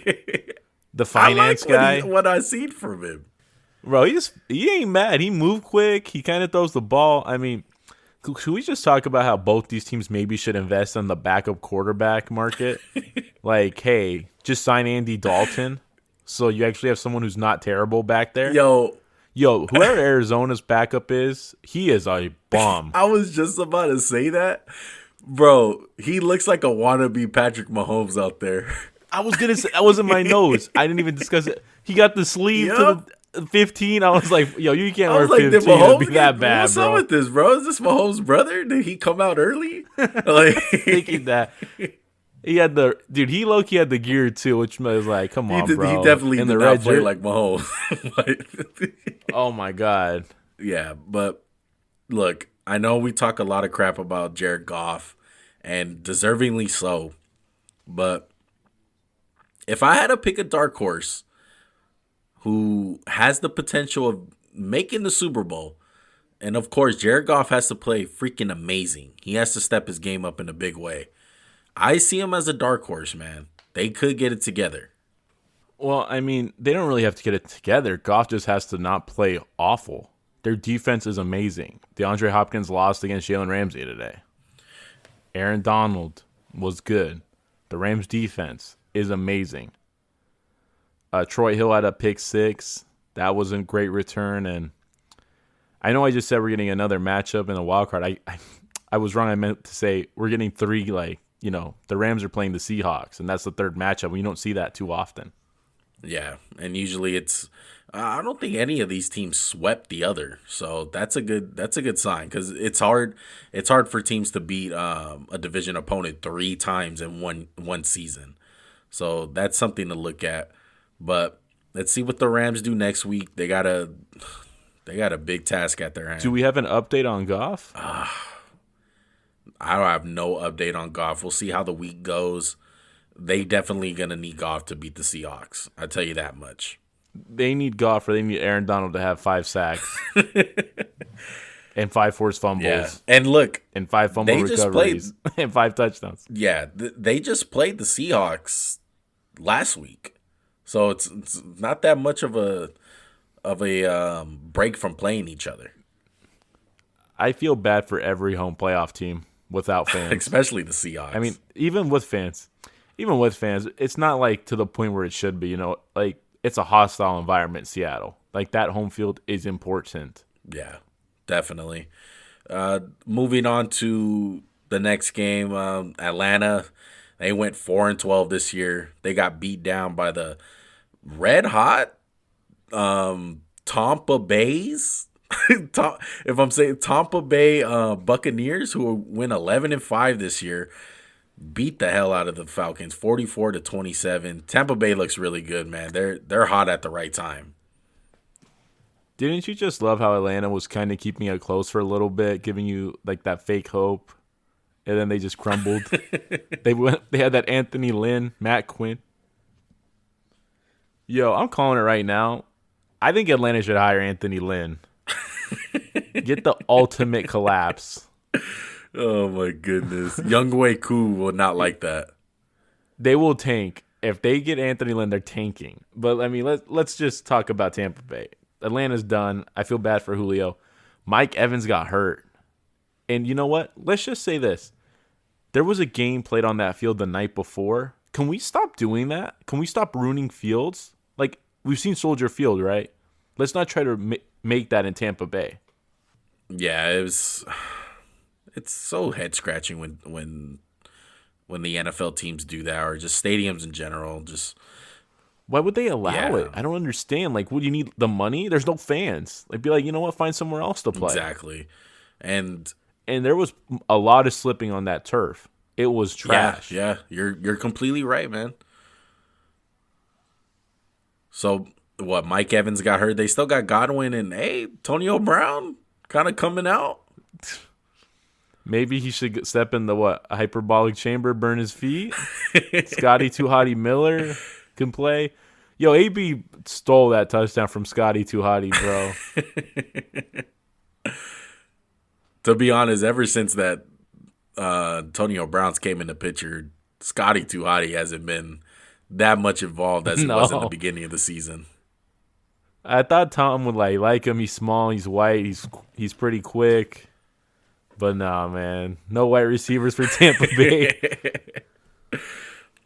The finance guy? What I seen from him. Bro, he ain't mad. He moved quick. He kind of throws the ball. I mean, should we just talk about how both these teams maybe should invest in the backup quarterback market? Like, hey, just sign Andy Dalton so you actually have someone who's not terrible back there. Yo, whoever Arizona's backup is, he is a bum. I was just about to say that. Bro, he looks like a wannabe Patrick Mahomes out there. I was going to say, that was in my nose. I didn't even discuss it. He got the sleeve to the 15. I was like, yo, you can't wear 15 to be that bad, what's bro. What's up with this, bro? Is this Mahomes' brother? Did he come out early? Like, thinking that. He had he low-key had the gear too, which was like, come on, bro. He definitely did not play like Mahomes. Oh, my God. Yeah, but look, I know we talk a lot of crap about Jared Goff, and deservingly so. But if I had to pick a dark horse who has the potential of making the Super Bowl, and of course, Jared Goff has to play freaking amazing. He has to step his game up in a big way. I see him as a dark horse, man. They could get it together. Well, I mean, they don't really have to get it together. Goff just has to not play awful. Their defense is amazing. DeAndre Hopkins lost against Jalen Ramsey today. Aaron Donald was good. The Rams' defense is amazing. Troy Hill had a pick six. That was a great return. And I know I just said we're getting another matchup in the wild card. I was wrong. I meant to say we're getting three, the Rams are playing the Seahawks, and that's the third matchup. You don't see that too often. Yeah, and usually it's I don't think any of these teams swept the other, so that's a good sign because it's hard for teams to beat a division opponent 3 times in one season, so that's something to look at. But let's see what the Rams do next week. They got a big task at their hand. Do we have an update on Goff? I don't have no update on Goff. We'll see how the week goes. They definitely going to need Goff to beat the Seahawks. I'll tell you that much. They need Goff or they need Aaron Donald to have 5 sacks and 5 forced fumbles. Yeah. And look. And 5 fumble recoveries and 5 touchdowns. Yeah. They just played the Seahawks last week. So it's not that much of a break from playing each other. I feel bad for every home playoff team without fans. Especially the Seahawks. I mean, even with fans, it's not like to the point where it should be, like it's a hostile environment in Seattle. Like that home field is important. Yeah, definitely. Moving on to the next game, Atlanta, they went 4-12 this year. They got beat down by the red hot Tampa Bay's. If I'm saying Tampa Bay Buccaneers, who win 11-5 this year, beat the hell out of the Falcons 44-27. Tampa Bay looks really good, man. They're hot at the right time. Didn't you just love how Atlanta was kind of keeping it close for a little bit, giving you like that fake hope, and then they just crumbled? They had that Anthony Lynn, Matt Quinn. Yo, I'm calling it right now. I think Atlanta should hire Anthony Lynn. Get the ultimate collapse. Oh my goodness. Younghoe Koo will not like that. They will tank. If they get Anthony Lynn, they're tanking. But I mean, let's just talk about Tampa Bay. Atlanta's done. I feel bad for Julio. Mike Evans got hurt. And you know what? Let's just say this. There was a game played on that field the night before. Can we stop doing that? Can we stop ruining fields? Like, we've seen Soldier Field, right? Let's not try to make that in Tampa Bay. Yeah, it's so head scratching when the NFL teams do that, or just stadiums in general. Just why would they allow it? I don't understand. Like, would you need the money? There's no fans. Like, be like, you know what? Find somewhere else to play. Exactly. And there was a lot of slipping on that turf. It was trash. Yeah, you're completely right, man. So what? Mike Evans got hurt. They still got Godwin and Antonio Brown kind of coming out. Maybe he should step in the a hyperbolic chamber, burn his feet. Scotty Too Hottie Miller can play. Yo, AB stole that touchdown from Scotty Too Hottie, bro. To be honest, ever since that Antonio Brown's came in the picture, Scotty Too Hottie hasn't been that much involved as he was in the beginning of the season. I thought Tom would like him. He's small, he's white, he's pretty quick. But nah, man. No wide receivers for Tampa Bay.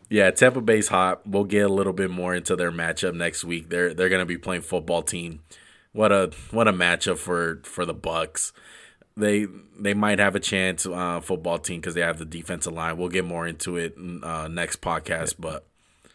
Yeah, Tampa Bay's hot. We'll get a little bit more into their matchup next week. They're going to be playing football team. What a matchup for the Bucs. They might have a chance, football team, because they have the defensive line. We'll get more into it next podcast. But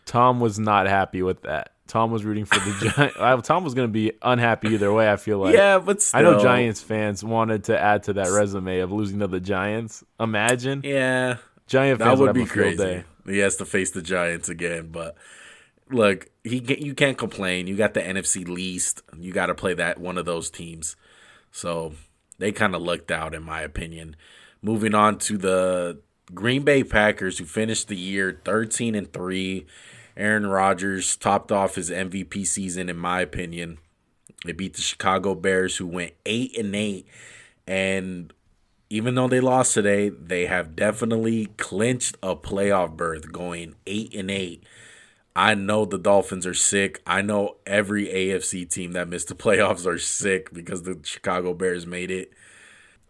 Tom was not happy with that. Tom was rooting for the Giants. Tom was going to be unhappy either way, I feel like. Yeah, but still. I know Giants fans wanted to add to that resume of losing to the Giants. Imagine. Yeah. Giant fans would be crazy. Day. He has to face the Giants again. But look, you can't complain. You got the NFC least. You got to play that one of those teams. So they kind of lucked out, in my opinion. Moving on to the Green Bay Packers, who finished the year 13-3. Aaron Rodgers topped off his MVP season, in my opinion. They beat the Chicago Bears, who went 8-8. And even though they lost today, they have definitely clinched a playoff berth going 8-8. I know the Dolphins are sick. I know every AFC team that missed the playoffs are sick because the Chicago Bears made it.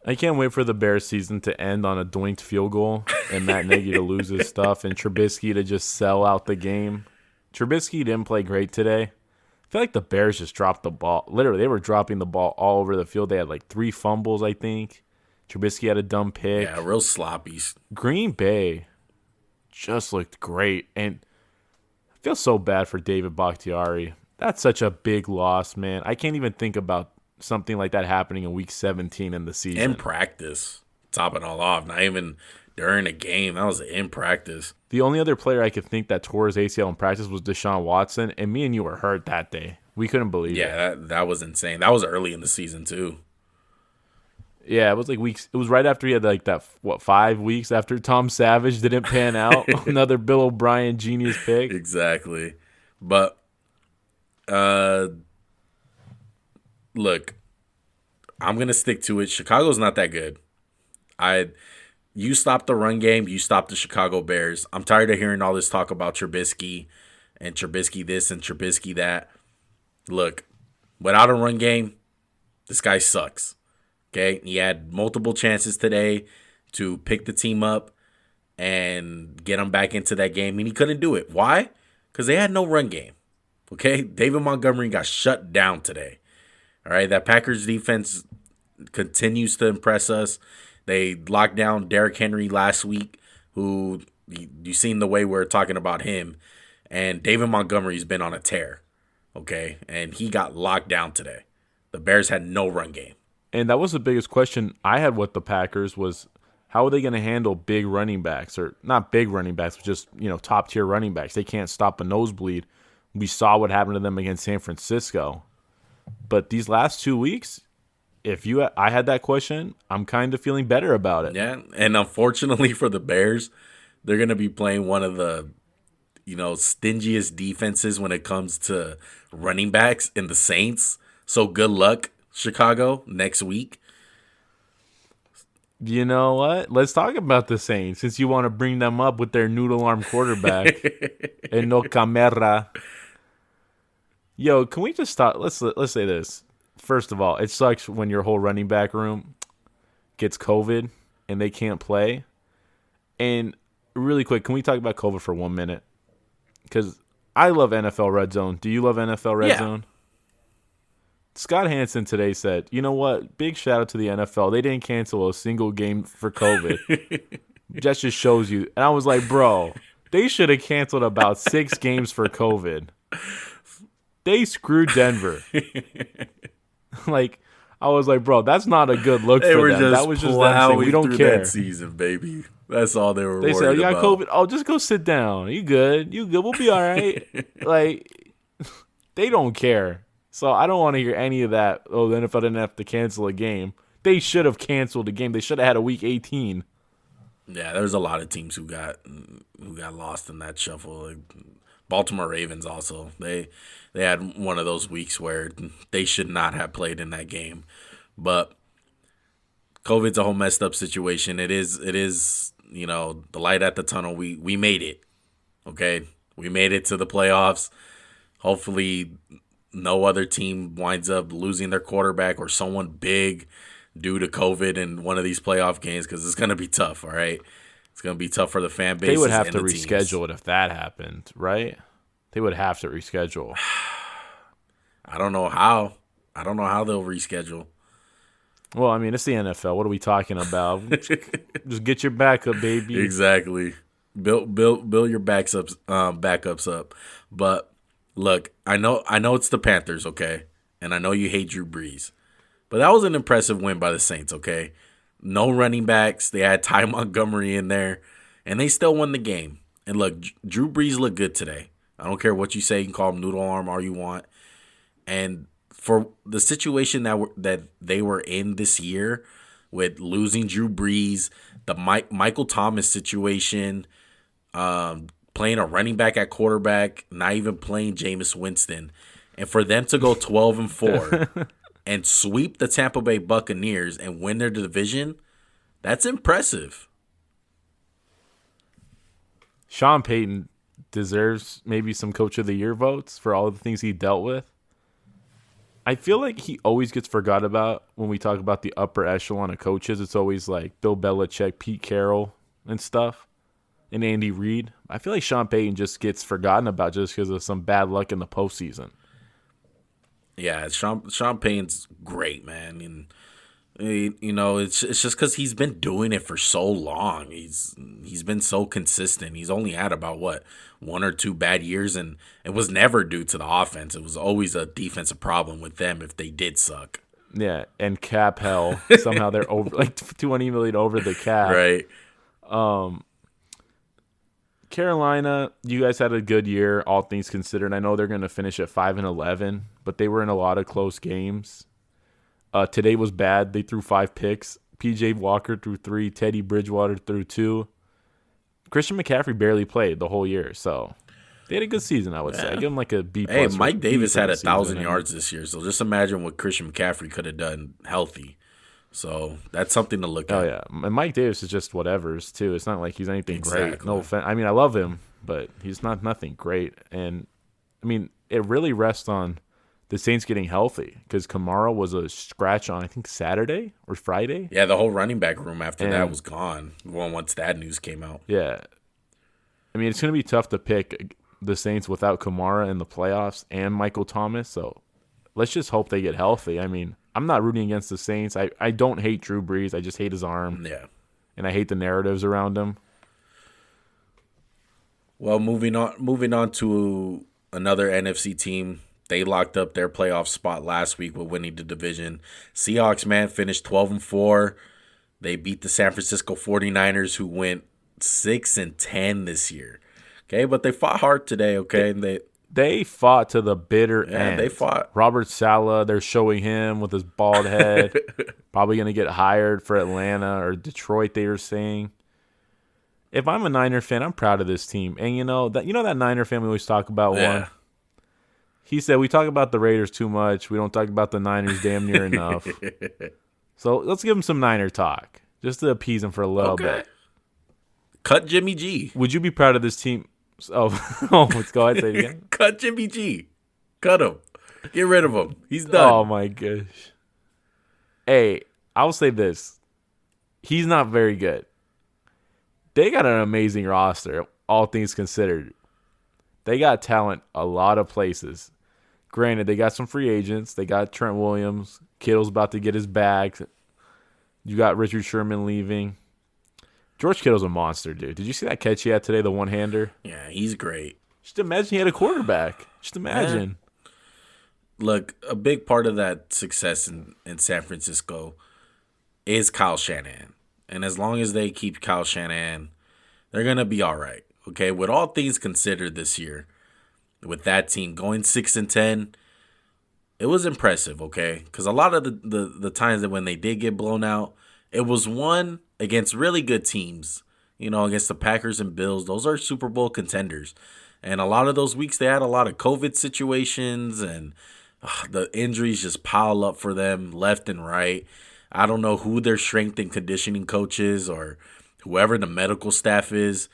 I can't wait for the Bears season to end on a doinked field goal and Matt Nagy to lose his stuff and Trubisky to just sell out the game. Trubisky didn't play great today. I feel like the Bears just dropped the ball. Literally, they were dropping the ball all over the field. They had like 3 fumbles, I think. Trubisky had a dumb pick. Yeah, real sloppy. Green Bay just looked great. And I feel so bad for David Bakhtiari. That's such a big loss, man. I can't even think about something like that happening in week 17 in the season. In practice. Top it all off. Not even during a game. That was in practice. The only other player I could think that tore his ACL in practice was Deshaun Watson, and me and you were hurt that day. We couldn't believe it. Yeah, that was insane. That was early in the season, too. Yeah, it was like weeks. It was right after he had like that, 5 weeks after Tom Savage didn't pan out. Another Bill O'Brien genius pick. Exactly. But, look, I'm going to stick to it. Chicago's not that good. You stop the run game, you stop the Chicago Bears. I'm tired of hearing all this talk about Trubisky and Trubisky this and Trubisky that. Look, without a run game, this guy sucks. Okay, he had multiple chances today to pick the team up and get them back into that game, and he couldn't do it. Why? Because they had no run game. Okay, David Montgomery got shut down today. All right, that Packers defense continues to impress us. They locked down Derrick Henry last week, who you seen the way we're talking about him, and David Montgomery's been on a tear. Okay, and he got locked down today. The Bears had no run game. And that was the biggest question I had with the Packers was how are they going to handle big running backs, or not big running backs, but just, top tier running backs. They can't stop a nosebleed. We saw what happened to them against San Francisco. But these last 2 weeks, I had that question, I'm kind of feeling better about it. Yeah, and unfortunately for the Bears, they're going to be playing one of the stingiest defenses when it comes to running backs in the Saints. So good luck, Chicago, next week. You know what? Let's talk about the Saints since you want to bring them up with their noodle arm quarterback, Eno Camara. Yo, can we just stop? Let's say this. First of all, it sucks when your whole running back room gets COVID and they can't play. And really quick, can we talk about COVID for 1 minute? Because I love NFL Red Zone. Do you love NFL Red Zone? Scott Hansen today said, you know what? Big shout out to the NFL. They didn't cancel a single game for COVID. That just shows you. And I was like, bro, they should have canceled about 6 games for COVID. They screwed Denver. I was like, bro, that's not a good look for them. That was just them saying, we don't care. That season, baby. That's all they were worried about. They said, you got COVID. Oh, just go sit down. You good. We'll be all right. They don't care. So I don't want to hear any of that. Oh, the NFL didn't have to cancel a game. They should have canceled a game. They should have had a week 18. Yeah, there's a lot of teams who got lost in that shuffle. Like Baltimore Ravens also. They had one of those weeks where they should not have played in that game. But COVID's a whole messed up situation. It is the light at the tunnel. We made it. Okay? We made it to the playoffs. Hopefully no other team winds up losing their quarterback or someone big due to COVID in one of these playoff games, because it's going to be tough, all right? It's going to be tough for the fan base. They would have to reschedule it if that happened, right? They would have to reschedule. I don't know how. I don't know how they'll reschedule. Well, I mean, it's the NFL. What are we talking about? Just get your backup, baby. Exactly. Build your backups up. But look, I know it's the Panthers, okay? And I know you hate Drew Brees. But that was an impressive win by the Saints, okay? No running backs. They had Ty Montgomery in there. And they still won the game. And look, Drew Brees looked good today. I don't care what you say. You can call him noodle arm all you want. And for the situation that they were in this year with losing Drew Brees, the Michael Thomas situation, playing a running back at quarterback, not even playing Jameis Winston, and for them to go 12-4 and sweep the Tampa Bay Buccaneers and win their division, that's impressive. Sean Payton deserves maybe some Coach of the Year votes for all the things he dealt with. I feel like he always gets forgot about when we talk about the upper echelon of coaches. It's always like Bill Belichick, Pete Carroll, and stuff, and Andy Reid. I feel like Sean Payton just gets forgotten about just because of some bad luck in the postseason. Yeah, Sean Payton's great, man. And it's just because he's been doing it for so long. He's been so consistent. He's only had about 1 or 2 bad years, and it was never due to the offense. It was always a defensive problem with them if they did suck. Yeah, and cap hell. Somehow they're over like $200 million over the cap. Right. Carolina, you guys had a good year, all things considered. I know they're going to finish at 5-11, but they were in a lot of close games. Today was bad. They threw 5 picks. P.J. Walker threw 3. Teddy Bridgewater threw 2. Christian McCaffrey barely played the whole year, so they had a good season, I would say. I give them like a B+. Hey, Mike Davis had 1,000 yards this year, so just imagine what Christian McCaffrey could have done healthy. So that's something to look at. Oh, yeah. And Mike Davis is just whatever's, too. It's not like he's anything great. Exactly. No offense. I mean, I love him, but he's nothing great. And, I mean, it really rests on the Saints getting healthy because Kamara was a scratch on, I think, Saturday or Friday. Yeah, the whole running back room after that was gone once that news came out. Yeah. I mean, it's going to be tough to pick the Saints without Kamara in the playoffs and Michael Thomas. So let's just hope they get healthy. I mean, I'm not rooting against the Saints. I don't hate Drew Brees. I just hate his arm. Yeah. And I hate the narratives around him. Well, moving on to another NFC team. They locked up their playoff spot last week with winning the division. Seahawks, man, finished 12-4. They beat the San Francisco 49ers, who went 6-10 this year. Okay, but they fought hard today, okay? And they fought to the bitter end. They fought. Robert Saleh, they're showing him with his bald head. Probably going to get hired for Atlanta or Detroit, they were saying. If I'm a Niner fan, I'm proud of this team. And that Niner fan we always talk about one. He said, we talk about the Raiders too much. We don't talk about the Niners damn near enough. So let's give him some Niner talk, just to appease him for a little bit. Cut Jimmy G. Would you be proud of this team? Oh, let's go ahead and say it again. Cut Jimmy G. Cut him. Get rid of him. He's done. Oh, my gosh. Hey, I'll say this. He's not very good. They got an amazing roster, all things considered. They got talent a lot of places. Granted, they got some free agents. They got Trent Williams. Kittle's about to get his bag. You got Richard Sherman leaving. George Kittle's a monster, dude. Did you see that catch he had today, the one-hander? Yeah, he's great. Just imagine he had a quarterback. Just imagine. Look, a big part of that success in San Francisco is Kyle Shanahan. And as long as they keep Kyle Shanahan, they're going to be all right. Okay, with all things considered this year, with that team going 6-10, it was impressive, okay? Because a lot of the times that when they did get blown out, it was one against really good teams, against the Packers and Bills. Those are Super Bowl contenders. And a lot of those weeks, they had a lot of COVID situations, and the injuries just pile up for them left and right. I don't know who their strength and conditioning coach is or whoever the medical staff is.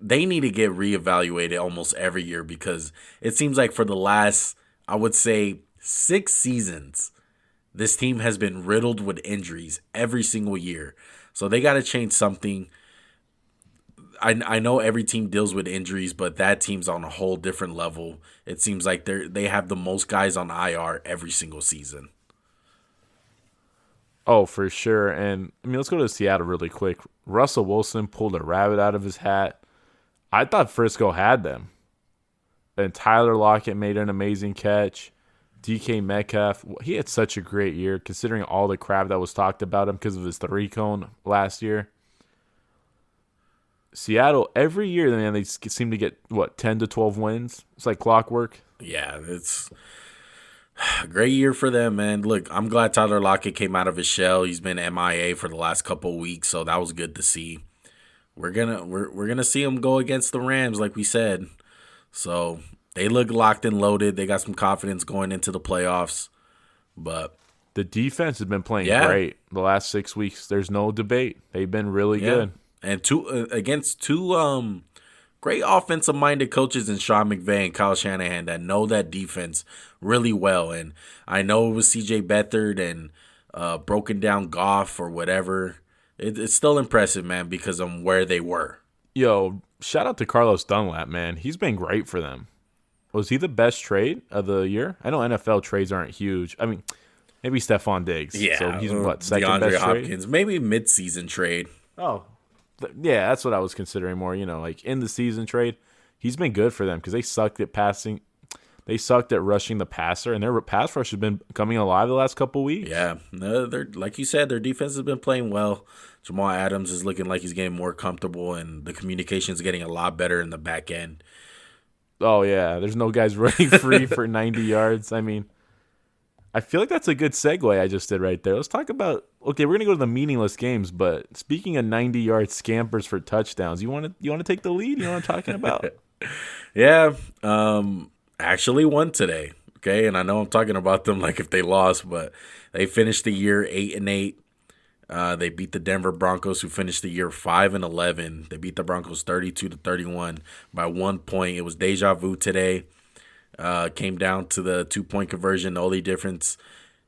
They need to get reevaluated almost every year because it seems like for the last, I would say, 6 seasons, this team has been riddled with injuries every single year. So they got to change something. I know every team deals with injuries, but that team's on a whole different level. It seems like they have the most guys on IR every single season. Oh, for sure. And, let's go to Seattle really quick. Russell Wilson pulled a rabbit out of his hat. I thought Frisco had them. And Tyler Lockett made an amazing catch. DK Metcalf, he had such a great year considering all the crap that was talked about him because of his 3-cone last year. Seattle, every year, man, they seem to get, 10 to 12 wins? It's like clockwork. Yeah, Great year for them, man. Look, I'm glad Tyler Lockett came out of his shell. He's been MIA for the last couple of weeks, so that was good to see. We're gonna see him go against the Rams, like we said. So they look locked and loaded. They got some confidence going into the playoffs. But the defense has been playing great the last 6 weeks. There's no debate. They've been really good. And against two great offensive-minded coaches in Sean McVay and Kyle Shanahan that know that defense really well. And I know it was C.J. Beathard and broken down Goff or whatever. It's still impressive, man, because of where they were. Yo, shout out to Carlos Dunlap, man. He's been great for them. Was he the best trade of the year? I know NFL trades aren't huge. I mean, maybe Stephon Diggs. Yeah. So he's what, second DeAndre best Hopkins, trade? maybe mid-season trade. Oh, yeah, that's what I was considering more, like in the season trade. He's been good for them because they sucked at passing. They sucked at rushing the passer, and their pass rush has been coming alive the last couple weeks. Yeah, they're like you said, their defense has been playing well. Jamal Adams is looking like he's getting more comfortable, and the communication is getting a lot better in the back end. Oh, yeah, there's no guys running free for 90 yards. I mean, I feel like that's a good segue I just did right there. Let's talk about, okay, we're going to go to the meaningless games, but speaking of 90-yard scampers for touchdowns, you want to take the lead? You know what I'm talking about? Yeah, actually won today, okay? And I know I'm talking about them like if they lost, but they finished the year 8-8. They beat the Denver Broncos, who finished the year 5-11. They beat the Broncos 32-31 by 1 point. It was deja vu today. Came down to the 2-point conversion. The only difference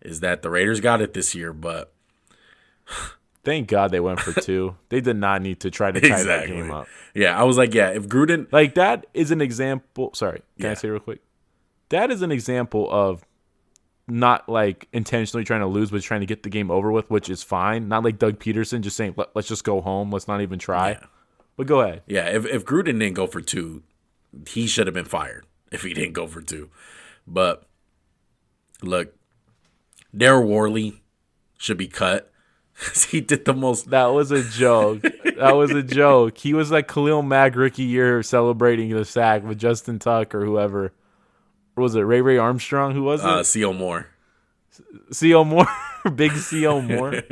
is that the Raiders got it this year, but thank God they went for two. They did not need to try to tie that game up. Yeah, I was like, yeah, if Gruden, like, that is an example. Sorry, can I say real quick? That is an example of not like intentionally trying to lose, but trying to get the game over with, which is fine. Not like Doug Pederson just saying, let's just go home. Let's not even try. Yeah. But go ahead. Yeah, if Gruden didn't go for two, he should have been fired if he didn't go for two. But look, Darryl Worley should be cut. He did the most. That was a joke. That was a joke. He was like Khalil Mack rookie year celebrating the sack with Justin Tuck or whoever. Or was it Ray Armstrong? Who was it? C.O. Moore. C.O. Moore? Big C.O. Moore?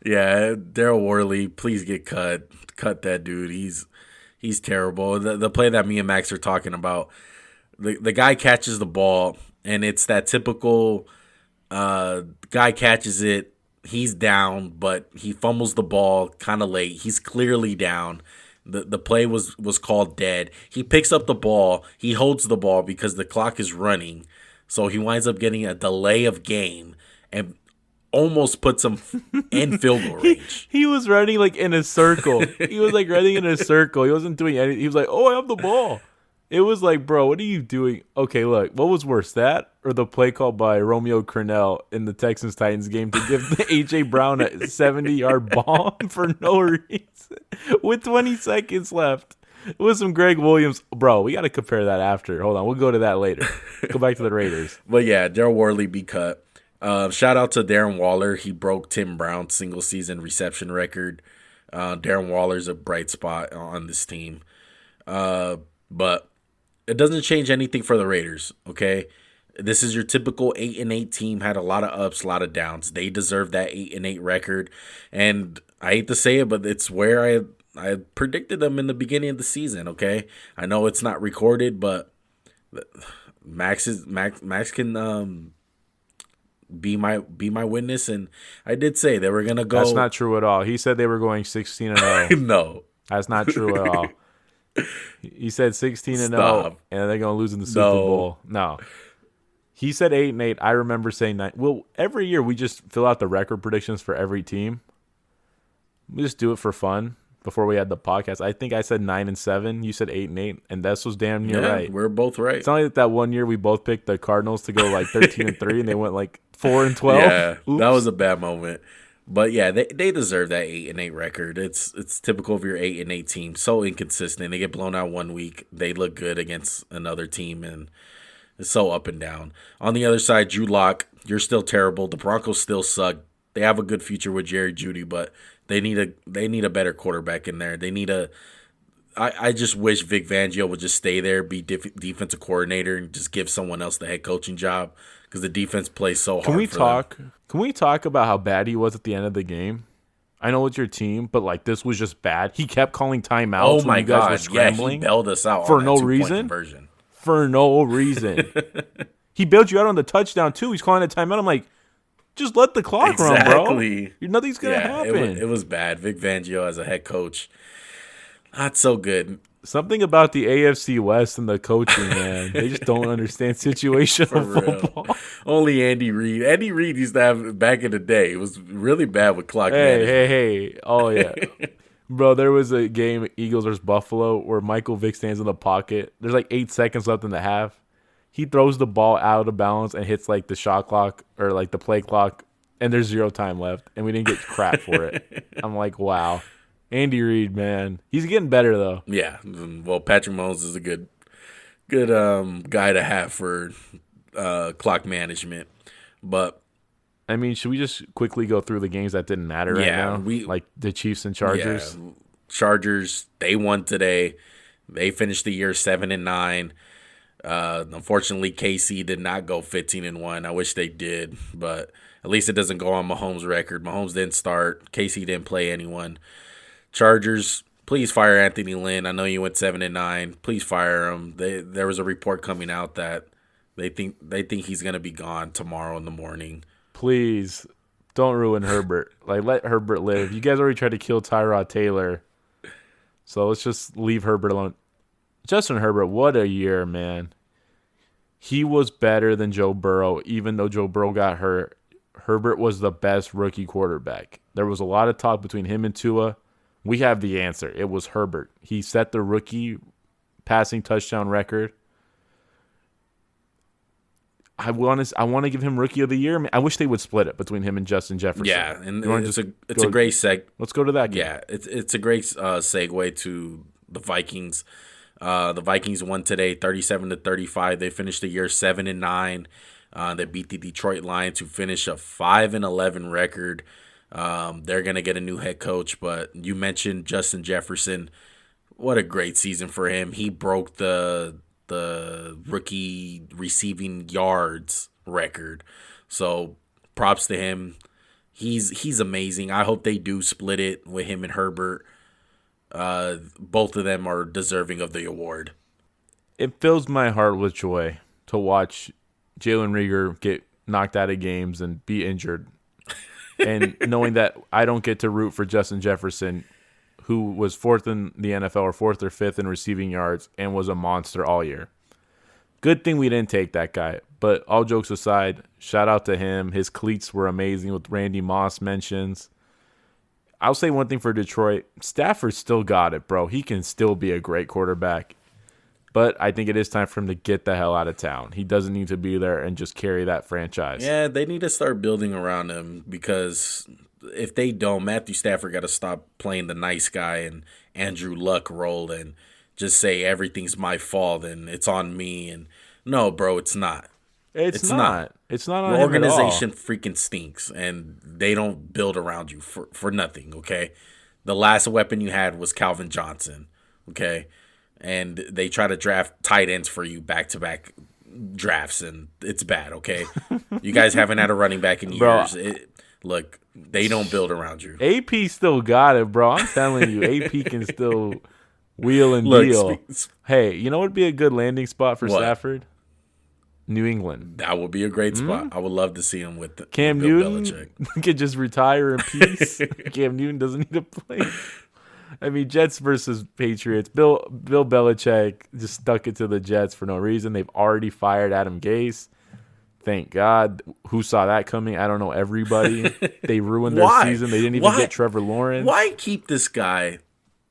Yeah, Darryl Worley, please get cut. Cut that dude. He's terrible. The play that me and Max are talking about, the guy catches the ball, and it's that typical guy catches it. He's down, but he fumbles the ball kind of late. He's clearly down. The play was called dead. He picks up the ball. He holds the ball because the clock is running. So he winds up getting a delay of game and almost puts him in field goal range. He was running like in a circle. He was like running in a circle. He wasn't doing anything. He was like, oh, I have the ball. It was like, bro, what are you doing? Okay, look, what was worse, that or the play called by Romeo Crennel in the Texans-Titans game to give the A.J. Brown a 70-yard bomb for no reason with 20 seconds left? It was some Greg Williams. Bro, we got to compare that after. Hold on, we'll go to that later. Go back to the Raiders. But yeah, Darryl Worley be cut. Shout out to Darren Waller. He broke Tim Brown's single-season reception record. Darren Waller's a bright spot on this team. But it doesn't change anything for the Raiders, okay? This is your typical 8-8 team. Had a lot of ups, a lot of downs. They deserve that 8-8 record. And I hate to say it, but it's where I predicted them in the beginning of the season, okay? I know it's not recorded, but Max can be my witness, and I did say they were gonna go. That's not true at all. He said they were going 16-0. No, that's not true at all. He said 16-0, and they're gonna lose in the Super Bowl. No, he said 8-8. I remember saying that. Well, every year we just fill out the record predictions for every team. We just do it for fun. Before we had the podcast, I think I said 9-7. You said 8-8, and this was damn near right. We're both right. It's only that one year we both picked the Cardinals to go like 13-3, and they went like 4-12. Yeah, oops. That was a bad moment. But yeah, they deserve that 8-8 record. It's typical of your 8-8 team. So inconsistent. They get blown out one week. They look good against another team, and it's so up and down. On the other side, Drew Lock, you're still terrible. The Broncos still suck. They have a good future with Jerry Jeudy, but they need a better quarterback in there. They need I just wish Vic Fangio would just stay there, be defensive coordinator, and just give someone else the head coaching job because the defense plays so hard. Can we talk about how bad he was at the end of the game? I know it's your team, but like this was just bad. He kept calling timeouts when you guys were scrambling. Yeah, he bailed us out for no reason. For no reason. He bailed you out on the touchdown too. He's calling a timeout. I'm like, just let the clock run, bro. Nothing's gonna happen. It was bad. Vic Fangio as a head coach, not so good. Something about the AFC West and the coaching, man. They just don't understand situational football. Only Andy Reid. Andy Reid used to have back in the day. It was really bad with clock management. Hey. Oh, yeah. Bro, there was a game, Eagles versus Buffalo, where Michael Vick stands in the pocket. There's like 8 seconds left in the half. He throws the ball out of bounds and hits like the shot clock or like the play clock, and there's 0 time left, and we didn't get crap for it. I'm like, wow. Andy Reid, man, he's getting better though. Yeah, well, Patrick Mahomes is a good guy to have for clock management. But I mean, should we just quickly go through the games that didn't matter right now? Like the Chiefs and Chargers. Yeah, Chargers, they won today. They finished the year 7-9. Unfortunately, KC did not go 15-1. I wish they did, but at least it doesn't go on Mahomes' record. Mahomes didn't start. KC didn't play anyone. Chargers, please fire Anthony Lynn. I know you went 7-9. Please fire him. There was a report coming out that they think he's gonna be gone tomorrow in the morning. Please don't ruin Herbert. Like, let Herbert live. You guys already tried to kill Tyrod Taylor, so let's just leave Herbert alone. Justin Herbert, what a year, man. He was better than Joe Burrow, even though Joe Burrow got hurt. Herbert was the best rookie quarterback. There was a lot of talk between him and Tua. We have the answer. It was Herbert. He set the rookie passing touchdown record. I want to give him Rookie of the Year. I wish they would split it between him and Justin Jefferson. Yeah, and it's a great seg. Let's go to that game. Yeah, it's a great segue to the Vikings. The Vikings won today, 37-35. They finished the year 7-9. They beat the Detroit Lions to finish a 5-11 record. They're going to get a new head coach, but you mentioned Justin Jefferson. What a great season for him. He broke the rookie receiving yards record. So props to him. He's amazing. I hope they do split it with him and Herbert. Both of them are deserving of the award. It fills my heart with joy to watch Jalen Reagor get knocked out of games and be injured. And knowing that I don't get to root for Justin Jefferson, who was 4th in the NFL or 4th or 5th in receiving yards and was a monster all year. Good thing we didn't take that guy. But all jokes aside, shout out to him. His cleats were amazing with Randy Moss mentions. I'll say one thing for Detroit. Stafford still got it, bro. He can still be a great quarterback. But I think it is time for him to get the hell out of town. He doesn't need to be there and just carry that franchise. Yeah, they need to start building around him because if they don't, Matthew Stafford got to stop playing the nice guy and Andrew Luck role and just say everything's my fault and it's on me. And no, bro, it's not. It's not. It's not on him. Your organization at all. Freaking stinks, and they don't build around you for nothing, okay? The last weapon you had was Calvin Johnson, okay? And they try to draft tight ends for you back-to-back drafts, and it's bad, okay? You guys haven't had a running back in years. Look, they don't build around you. AP still got it, bro. I'm telling you, AP can still wheel and deal. Hey, you know what would be a good landing spot for Stafford? New England. That would be a great spot. I would love to see him with Cam Bill Newton Belichick. Could just retire in peace. Cam Newton doesn't need to play. I mean, Jets versus Patriots. Bill Belichick just stuck it to the Jets for no reason. They've already fired Adam Gase. Thank God. Who saw that coming? I don't know. Everybody. They ruined their season. They didn't even get Trevor Lawrence. Why keep this guy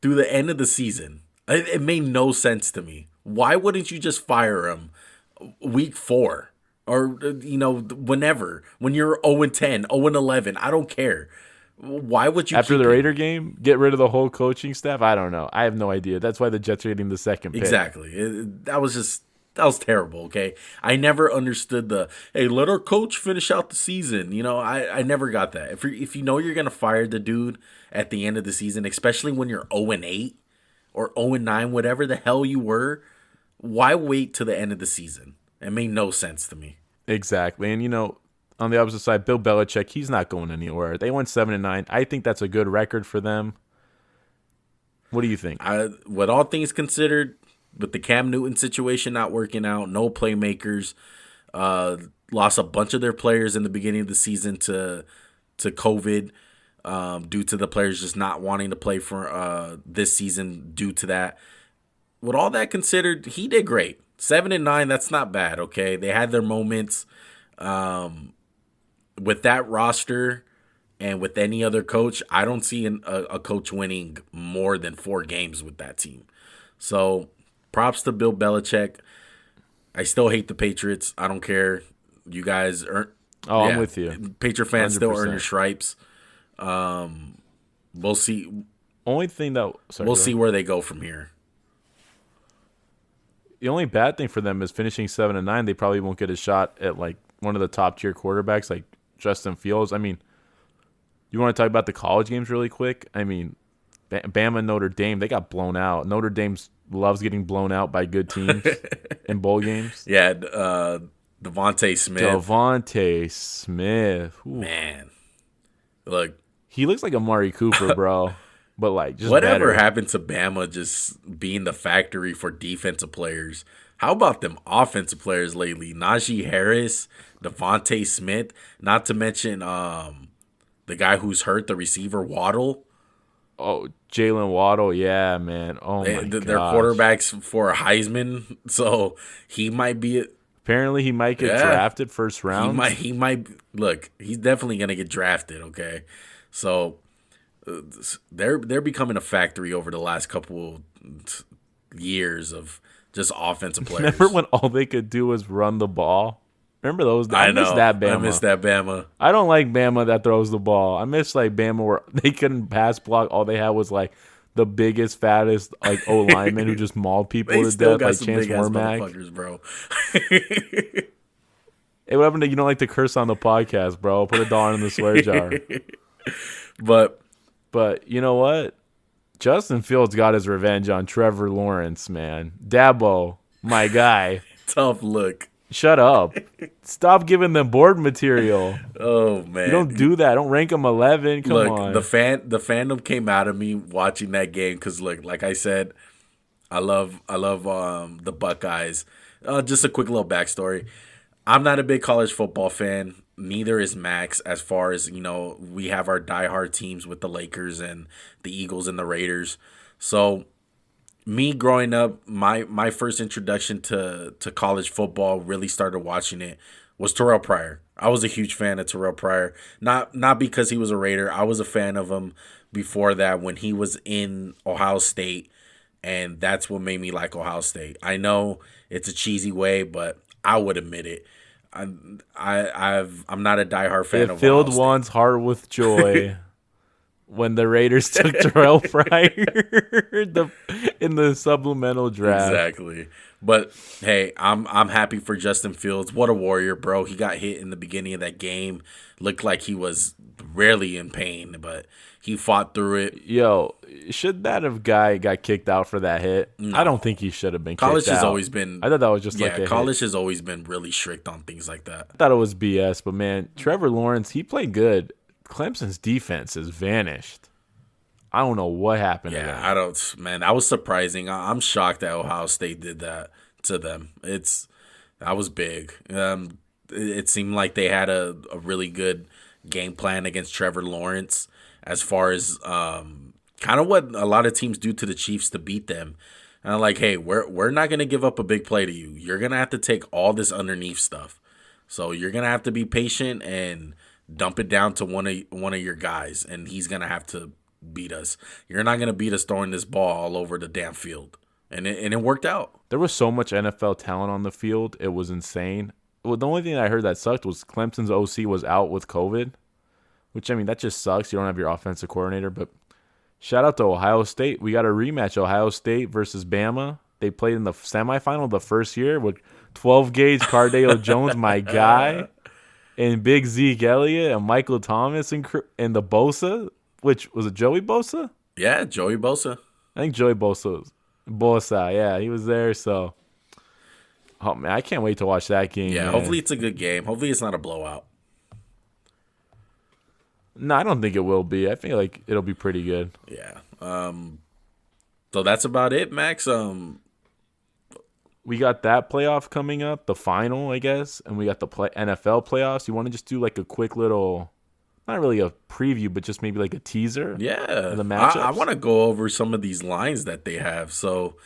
through the end of the season? It made no sense to me. Why wouldn't you just fire him week 4 or whenever, when you're 0-10, 0-11? I don't care. Why would you after the Raider game get rid of the whole coaching staff? I don't know. I have no idea. That's why the Jets are getting the second pick. Exactly. That was terrible. Okay, I never understood hey, let our coach finish out the season. I never got that. If you know you're gonna fire the dude at the end of the season, especially when you're 0-8. or 0-9, whatever the hell you were, why wait to the end of the season? It made no sense to me. Exactly. And, on the opposite side, Bill Belichick, he's not going anywhere. They went 7-9. I think that's a good record for them. What do you think? With all things considered, with the Cam Newton situation not working out, no playmakers, lost a bunch of their players in the beginning of the season to COVID, due to the players just not wanting to play for this season due to that. With all that considered, he did great. 7-9, that's not bad, okay? They had their moments. With that roster and with any other coach, I don't see a coach winning more than 4 games with that team. So, props to Bill Belichick. I still hate the Patriots. I don't care. You guys earn. Oh, yeah, I'm with you. Patriot fans 100%. Still earn your stripes. We'll see. Only thing that we'll see where they go from here. The only bad thing for them is finishing 7-9. They probably won't get a shot at like one of the top tier quarterbacks like Justin Fields. I mean, you want to talk about the college games really quick? I mean, Bama, Notre Dame, they got blown out. Notre Dame loves getting blown out by good teams in bowl games. Yeah, Devontae Smith. Ooh. Man, look, he looks like Amari Cooper, bro. But like, just whatever better. happened to Bama just being the factory for defensive players? How about them offensive players lately? Najee Harris, Devontae Smith, not to mention the guy who's hurt, the receiver Waddle. Oh, Jalen Waddle, yeah, man. Oh my god, they're quarterbacks for a Heisman, so he might be. Apparently, he might get drafted first round. He might look. He's definitely gonna get drafted. Okay, so they're becoming a factory over the last couple years of just offensive players. Remember when all they could do was run the ball? Remember those? I miss that Bama. I miss that Bama. I don't like Bama that throws the ball. I miss like Bama where they couldn't pass block. All they had was like the biggest, fattest like O lineman who just mauled people to death, like Chance Warmack. Bro. Hey, what happened to you don't like to curse on the podcast, bro? Put $1 in the swear jar. But you know what? Justin Fields got his revenge on Trevor Lawrence, man. Dabo, my guy. Tough look. Shut up. Stop giving them board material. Oh, man. You don't do that. Don't rank them 11. Come on. The fandom came out of me watching that game because, look, like I said, I love the Buckeyes. Just a quick little backstory. I'm not a big college football fan. Neither is Max. As far as, we have our diehard teams with the Lakers and the Eagles and the Raiders. So me growing up, my first introduction to college football, really started watching it, was Terrell Pryor. I was a huge fan of Terrell Pryor. Not because he was a Raider. I was a fan of him before that when he was in Ohio State, and that's what made me like Ohio State. I know it's a cheesy way, but I would admit it. I'm not a diehard fan of Ohio State. It filled one's heart with joy when the Raiders took Terrell Pryor in the supplemental draft. Exactly. But hey, I'm happy for Justin Fields. What a warrior, bro. He got hit in the beginning of that game. Looked like he was rarely in pain, but he fought through it. Yo, should that have guy got kicked out for that hit? No. I don't think he should have been kicked out. College has always been. I thought that was just like a college hit. has always been really strict on things like that. I thought it was BS, but man, Trevor Lawrence, he played good. Clemson's defense has vanished. I don't know what happened to them. Man, that was surprising. I'm shocked that Ohio State did that to them. That was big. It seemed like they had a really good game plan against Trevor Lawrence as far as kind of what a lot of teams do to the Chiefs to beat them. And I'm like, hey, we're not going to give up a big play to you. You're going to have to take all this underneath stuff. So you're going to have to be patient and dump it down to one of your guys, and he's going to have to beat us. You're not going to beat us throwing this ball all over the damn field. And it worked out. There was so much NFL talent on the field. It was insane. Well, the only thing I heard that sucked was Clemson's OC was out with COVID, which, I mean, that just sucks. You don't have your offensive coordinator. But shout out to Ohio State. We got a rematch, Ohio State versus Bama. They played in the semifinal the first year with 12-gauge Cardale Jones, my guy, and Big Zeke Elliott and Michael Thomas and the Bosa, which was it Joey Bosa? Yeah, Joey Bosa. I think Joey Bosa, yeah, he was there. So, oh man, I can't wait to watch that game. Yeah, man. hopefully it's a good game. Hopefully it's not a blowout. No, I don't think it will be. I feel like it'll be pretty good. Yeah. So that's about it, Max. We got that playoff coming up, the final, I guess, and we got the NFL playoffs. You want to just do like a quick little, not really a preview, but just maybe like a teaser? Yeah, of the matchups? I want to go over some of these lines that they have. So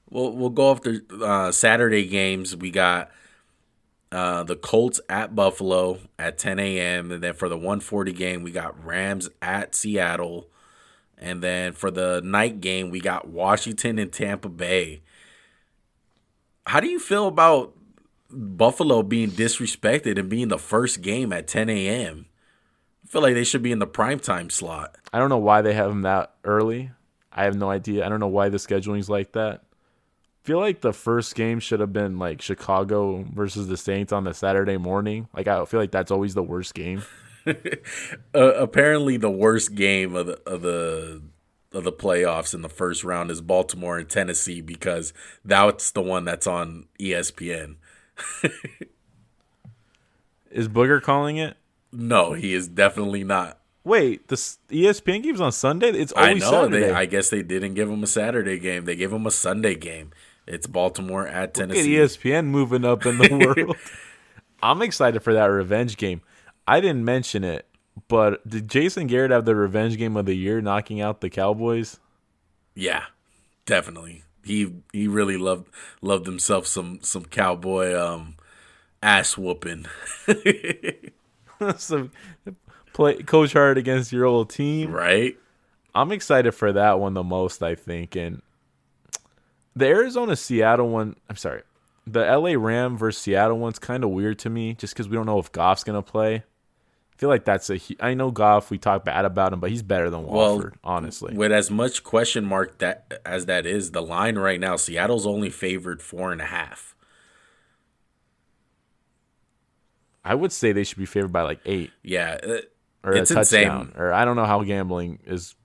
we'll go after Saturday games. We got the Colts at Buffalo at 10 a.m. And then for the 1:40 game, we got Rams at Seattle. And then for the night game, we got Washington and Tampa Bay. How do you feel about Buffalo being disrespected and being the first game at 10 a.m.? I feel like they should be in the primetime slot. I don't know why they have them that early. I have no idea. I don't know why the scheduling's like that. I feel like the first game should have been like Chicago versus the Saints on the Saturday morning. Like I feel like that's always the worst game. Apparently, the worst game of the playoffs in the first round is Baltimore and Tennessee because that's the one that's on ESPN. Is Booger calling it? No, he is definitely not. Wait, the ESPN game's on Sunday? It's always Saturday. I guess they didn't give him a Saturday game. They gave him a Sunday game. It's Baltimore at Tennessee. Look at ESPN moving up in the world. I'm excited for that revenge game. I didn't mention it, but did Jason Garrett have the revenge game of the year knocking out the Cowboys? Yeah, definitely. He really loved himself some Cowboy ass whooping. Some play Coach Hart against your old team. Right? I'm excited for that one the most, I think. And the Arizona-Seattle one, I'm sorry, the LA Ram versus Seattle one's kind of weird to me just because we don't know if Goff's going to play. I feel like I know Goff, we talk bad about him, but he's better than Walford, honestly. With as much question mark as that is, the line right now, Seattle's only favored 4.5. I would say they should be favored by like 8. Yeah. Or it's a touchdown. Insane. Or I don't know how gambling is,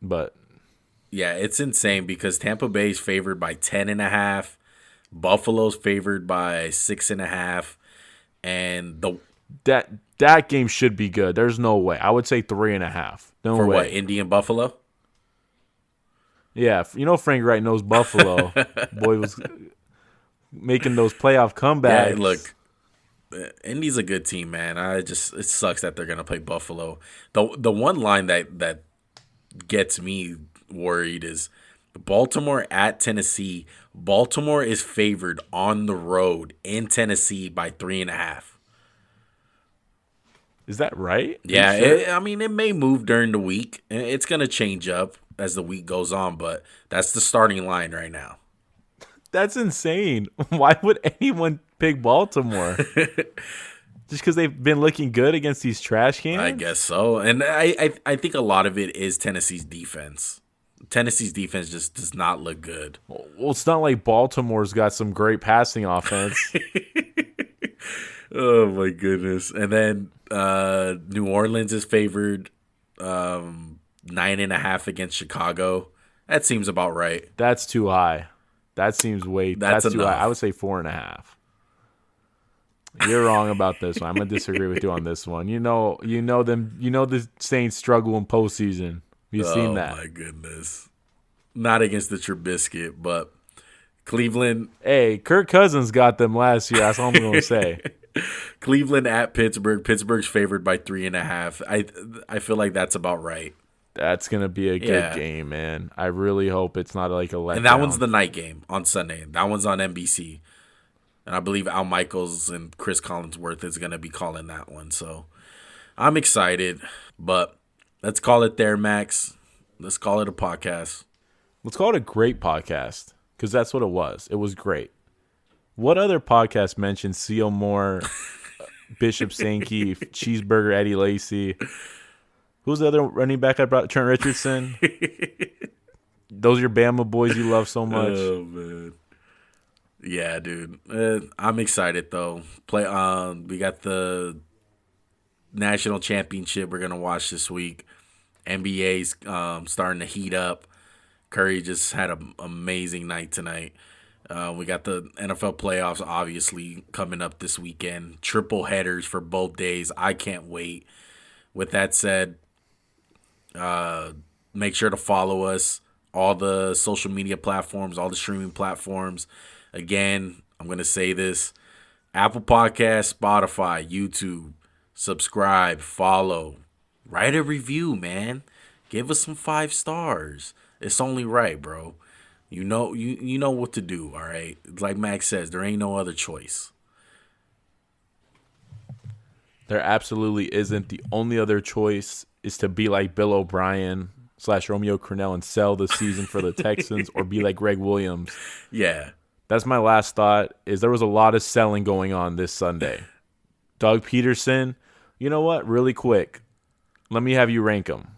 but. Yeah, it's insane because Tampa Bay's favored by 10.5. Buffalo's favored by 6.5. And that game should be good. There's no way. I would say 3.5. No for way. What, Indy and Buffalo? Yeah, Frank Wright knows Buffalo. Boy was making those playoff comebacks. Yeah, look, Indy's a good team, man. It sucks that they're gonna play Buffalo. The one line that gets me worried is Baltimore at Tennessee. Baltimore is favored on the road in Tennessee by 3.5. Is that right? Yeah, sure? it may move during the week. It's going to change up as the week goes on, but that's the starting line right now. That's insane. Why would anyone pick Baltimore? Just because they've been looking good against these trash cans? I guess so. And I think a lot of it is Tennessee's defense. Tennessee's defense just does not look good. Well, it's not like Baltimore's got some great passing offense. Oh, my goodness. And then New Orleans is favored 9.5 against Chicago. That seems about right. That's too high. That seems that's too high. I would say 4.5. You're wrong about this one. I'm gonna disagree with you on this one. You know the Saints struggle in postseason. You've seen that. Oh my goodness. Not against the Trubisky, but Cleveland. Hey, Kirk Cousins got them last year. That's all I'm gonna say. Cleveland at Pittsburgh. Pittsburgh's favored by 3.5. I feel like that's about right. That's gonna be a good game, man. I really hope it's not like a letdown. And that one's the night game on Sunday. That one's on NBC. And I believe Al Michaels and Chris Collinsworth is gonna be calling that one. So I'm excited. But let's call it there, Max. Let's call it a podcast. Let's call it a great podcast, because that's what it was. It was great. What other podcast mentioned Seal Moore, Bishop Sankey, Cheeseburger Eddie Lacy? Who's the other running back I brought? Trent Richardson. Those are your Bama boys you love so much. Oh man, yeah, dude. I'm excited though. We got the national championship we're gonna watch this week. NBA's starting to heat up. Curry just had an amazing night tonight. We got the NFL playoffs obviously coming up this weekend. Triple headers for both days. I can't wait. With that said, make sure to follow us. All the social media platforms, all the streaming platforms. Again, I'm going to say this. Apple Podcasts, Spotify, YouTube. Subscribe, follow. Write a review, man. Give us some 5 stars. It's only right, bro. You know what to do, all right? Like Max says, there ain't no other choice. There absolutely isn't. The only other choice is to be like Bill O'Brien / Romeo Crennel and sell the season for the Texans, or be like Greg Williams. Yeah. That's my last thought, is there was a lot of selling going on this Sunday. Doug Pederson, you know what? Really quick, let me have you rank them.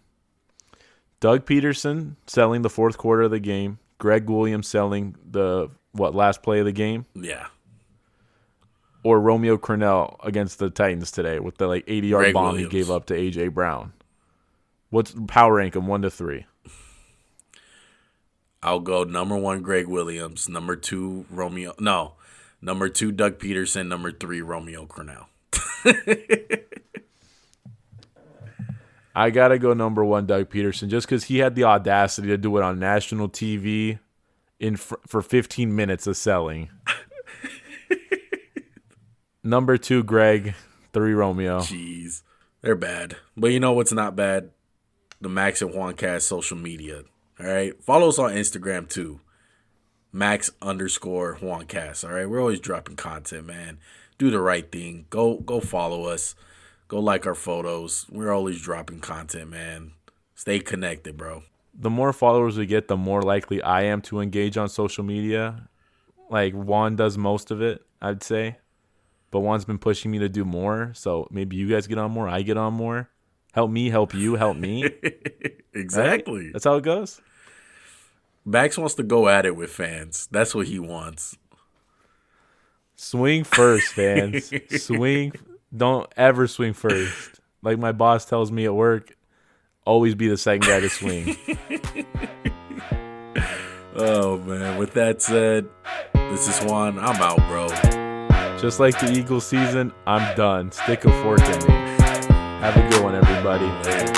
Doug Pederson selling the fourth quarter of the game. Greg Williams selling the, last play of the game? Yeah. Or Romeo Crennel against the Titans today with the 80-yard bomb Williams he gave up to A.J. Brown. What's power rank them 1 to 3? I'll go number 1, Greg Williams. Number 2, number 2, Doug Pederson. Number 3, Romeo Crennel. I got to go number 1, Doug Pederson, just because he had the audacity to do it on national TV for 15 minutes of selling. Number 2, Greg. 3, Romeo. Jeez. They're bad. But you know what's not bad? The Max&JuanCast social media. All right? Follow us on Instagram, too. Max_JuanCast. All right? We're always dropping content, man. Do the right thing. Go follow us. Go like our photos. We're always dropping content, man. Stay connected, bro. The more followers we get, the more likely I am to engage on social media. Juan does most of it, I'd say. But Juan's been pushing me to do more. So maybe you guys get on more. I get on more. Help me, help you, help me. Exactly. Right? That's how it goes. Max wants to go at it with fans. That's what he wants. Swing first, fans. Swing. Don't ever swing first. Like my boss tells me at work, always be the second guy to swing. Oh, man. With that said, this is Juan. I'm out, bro. Just like the Eagles season, I'm done. Stick a fork in me. Have a good one, everybody. Later.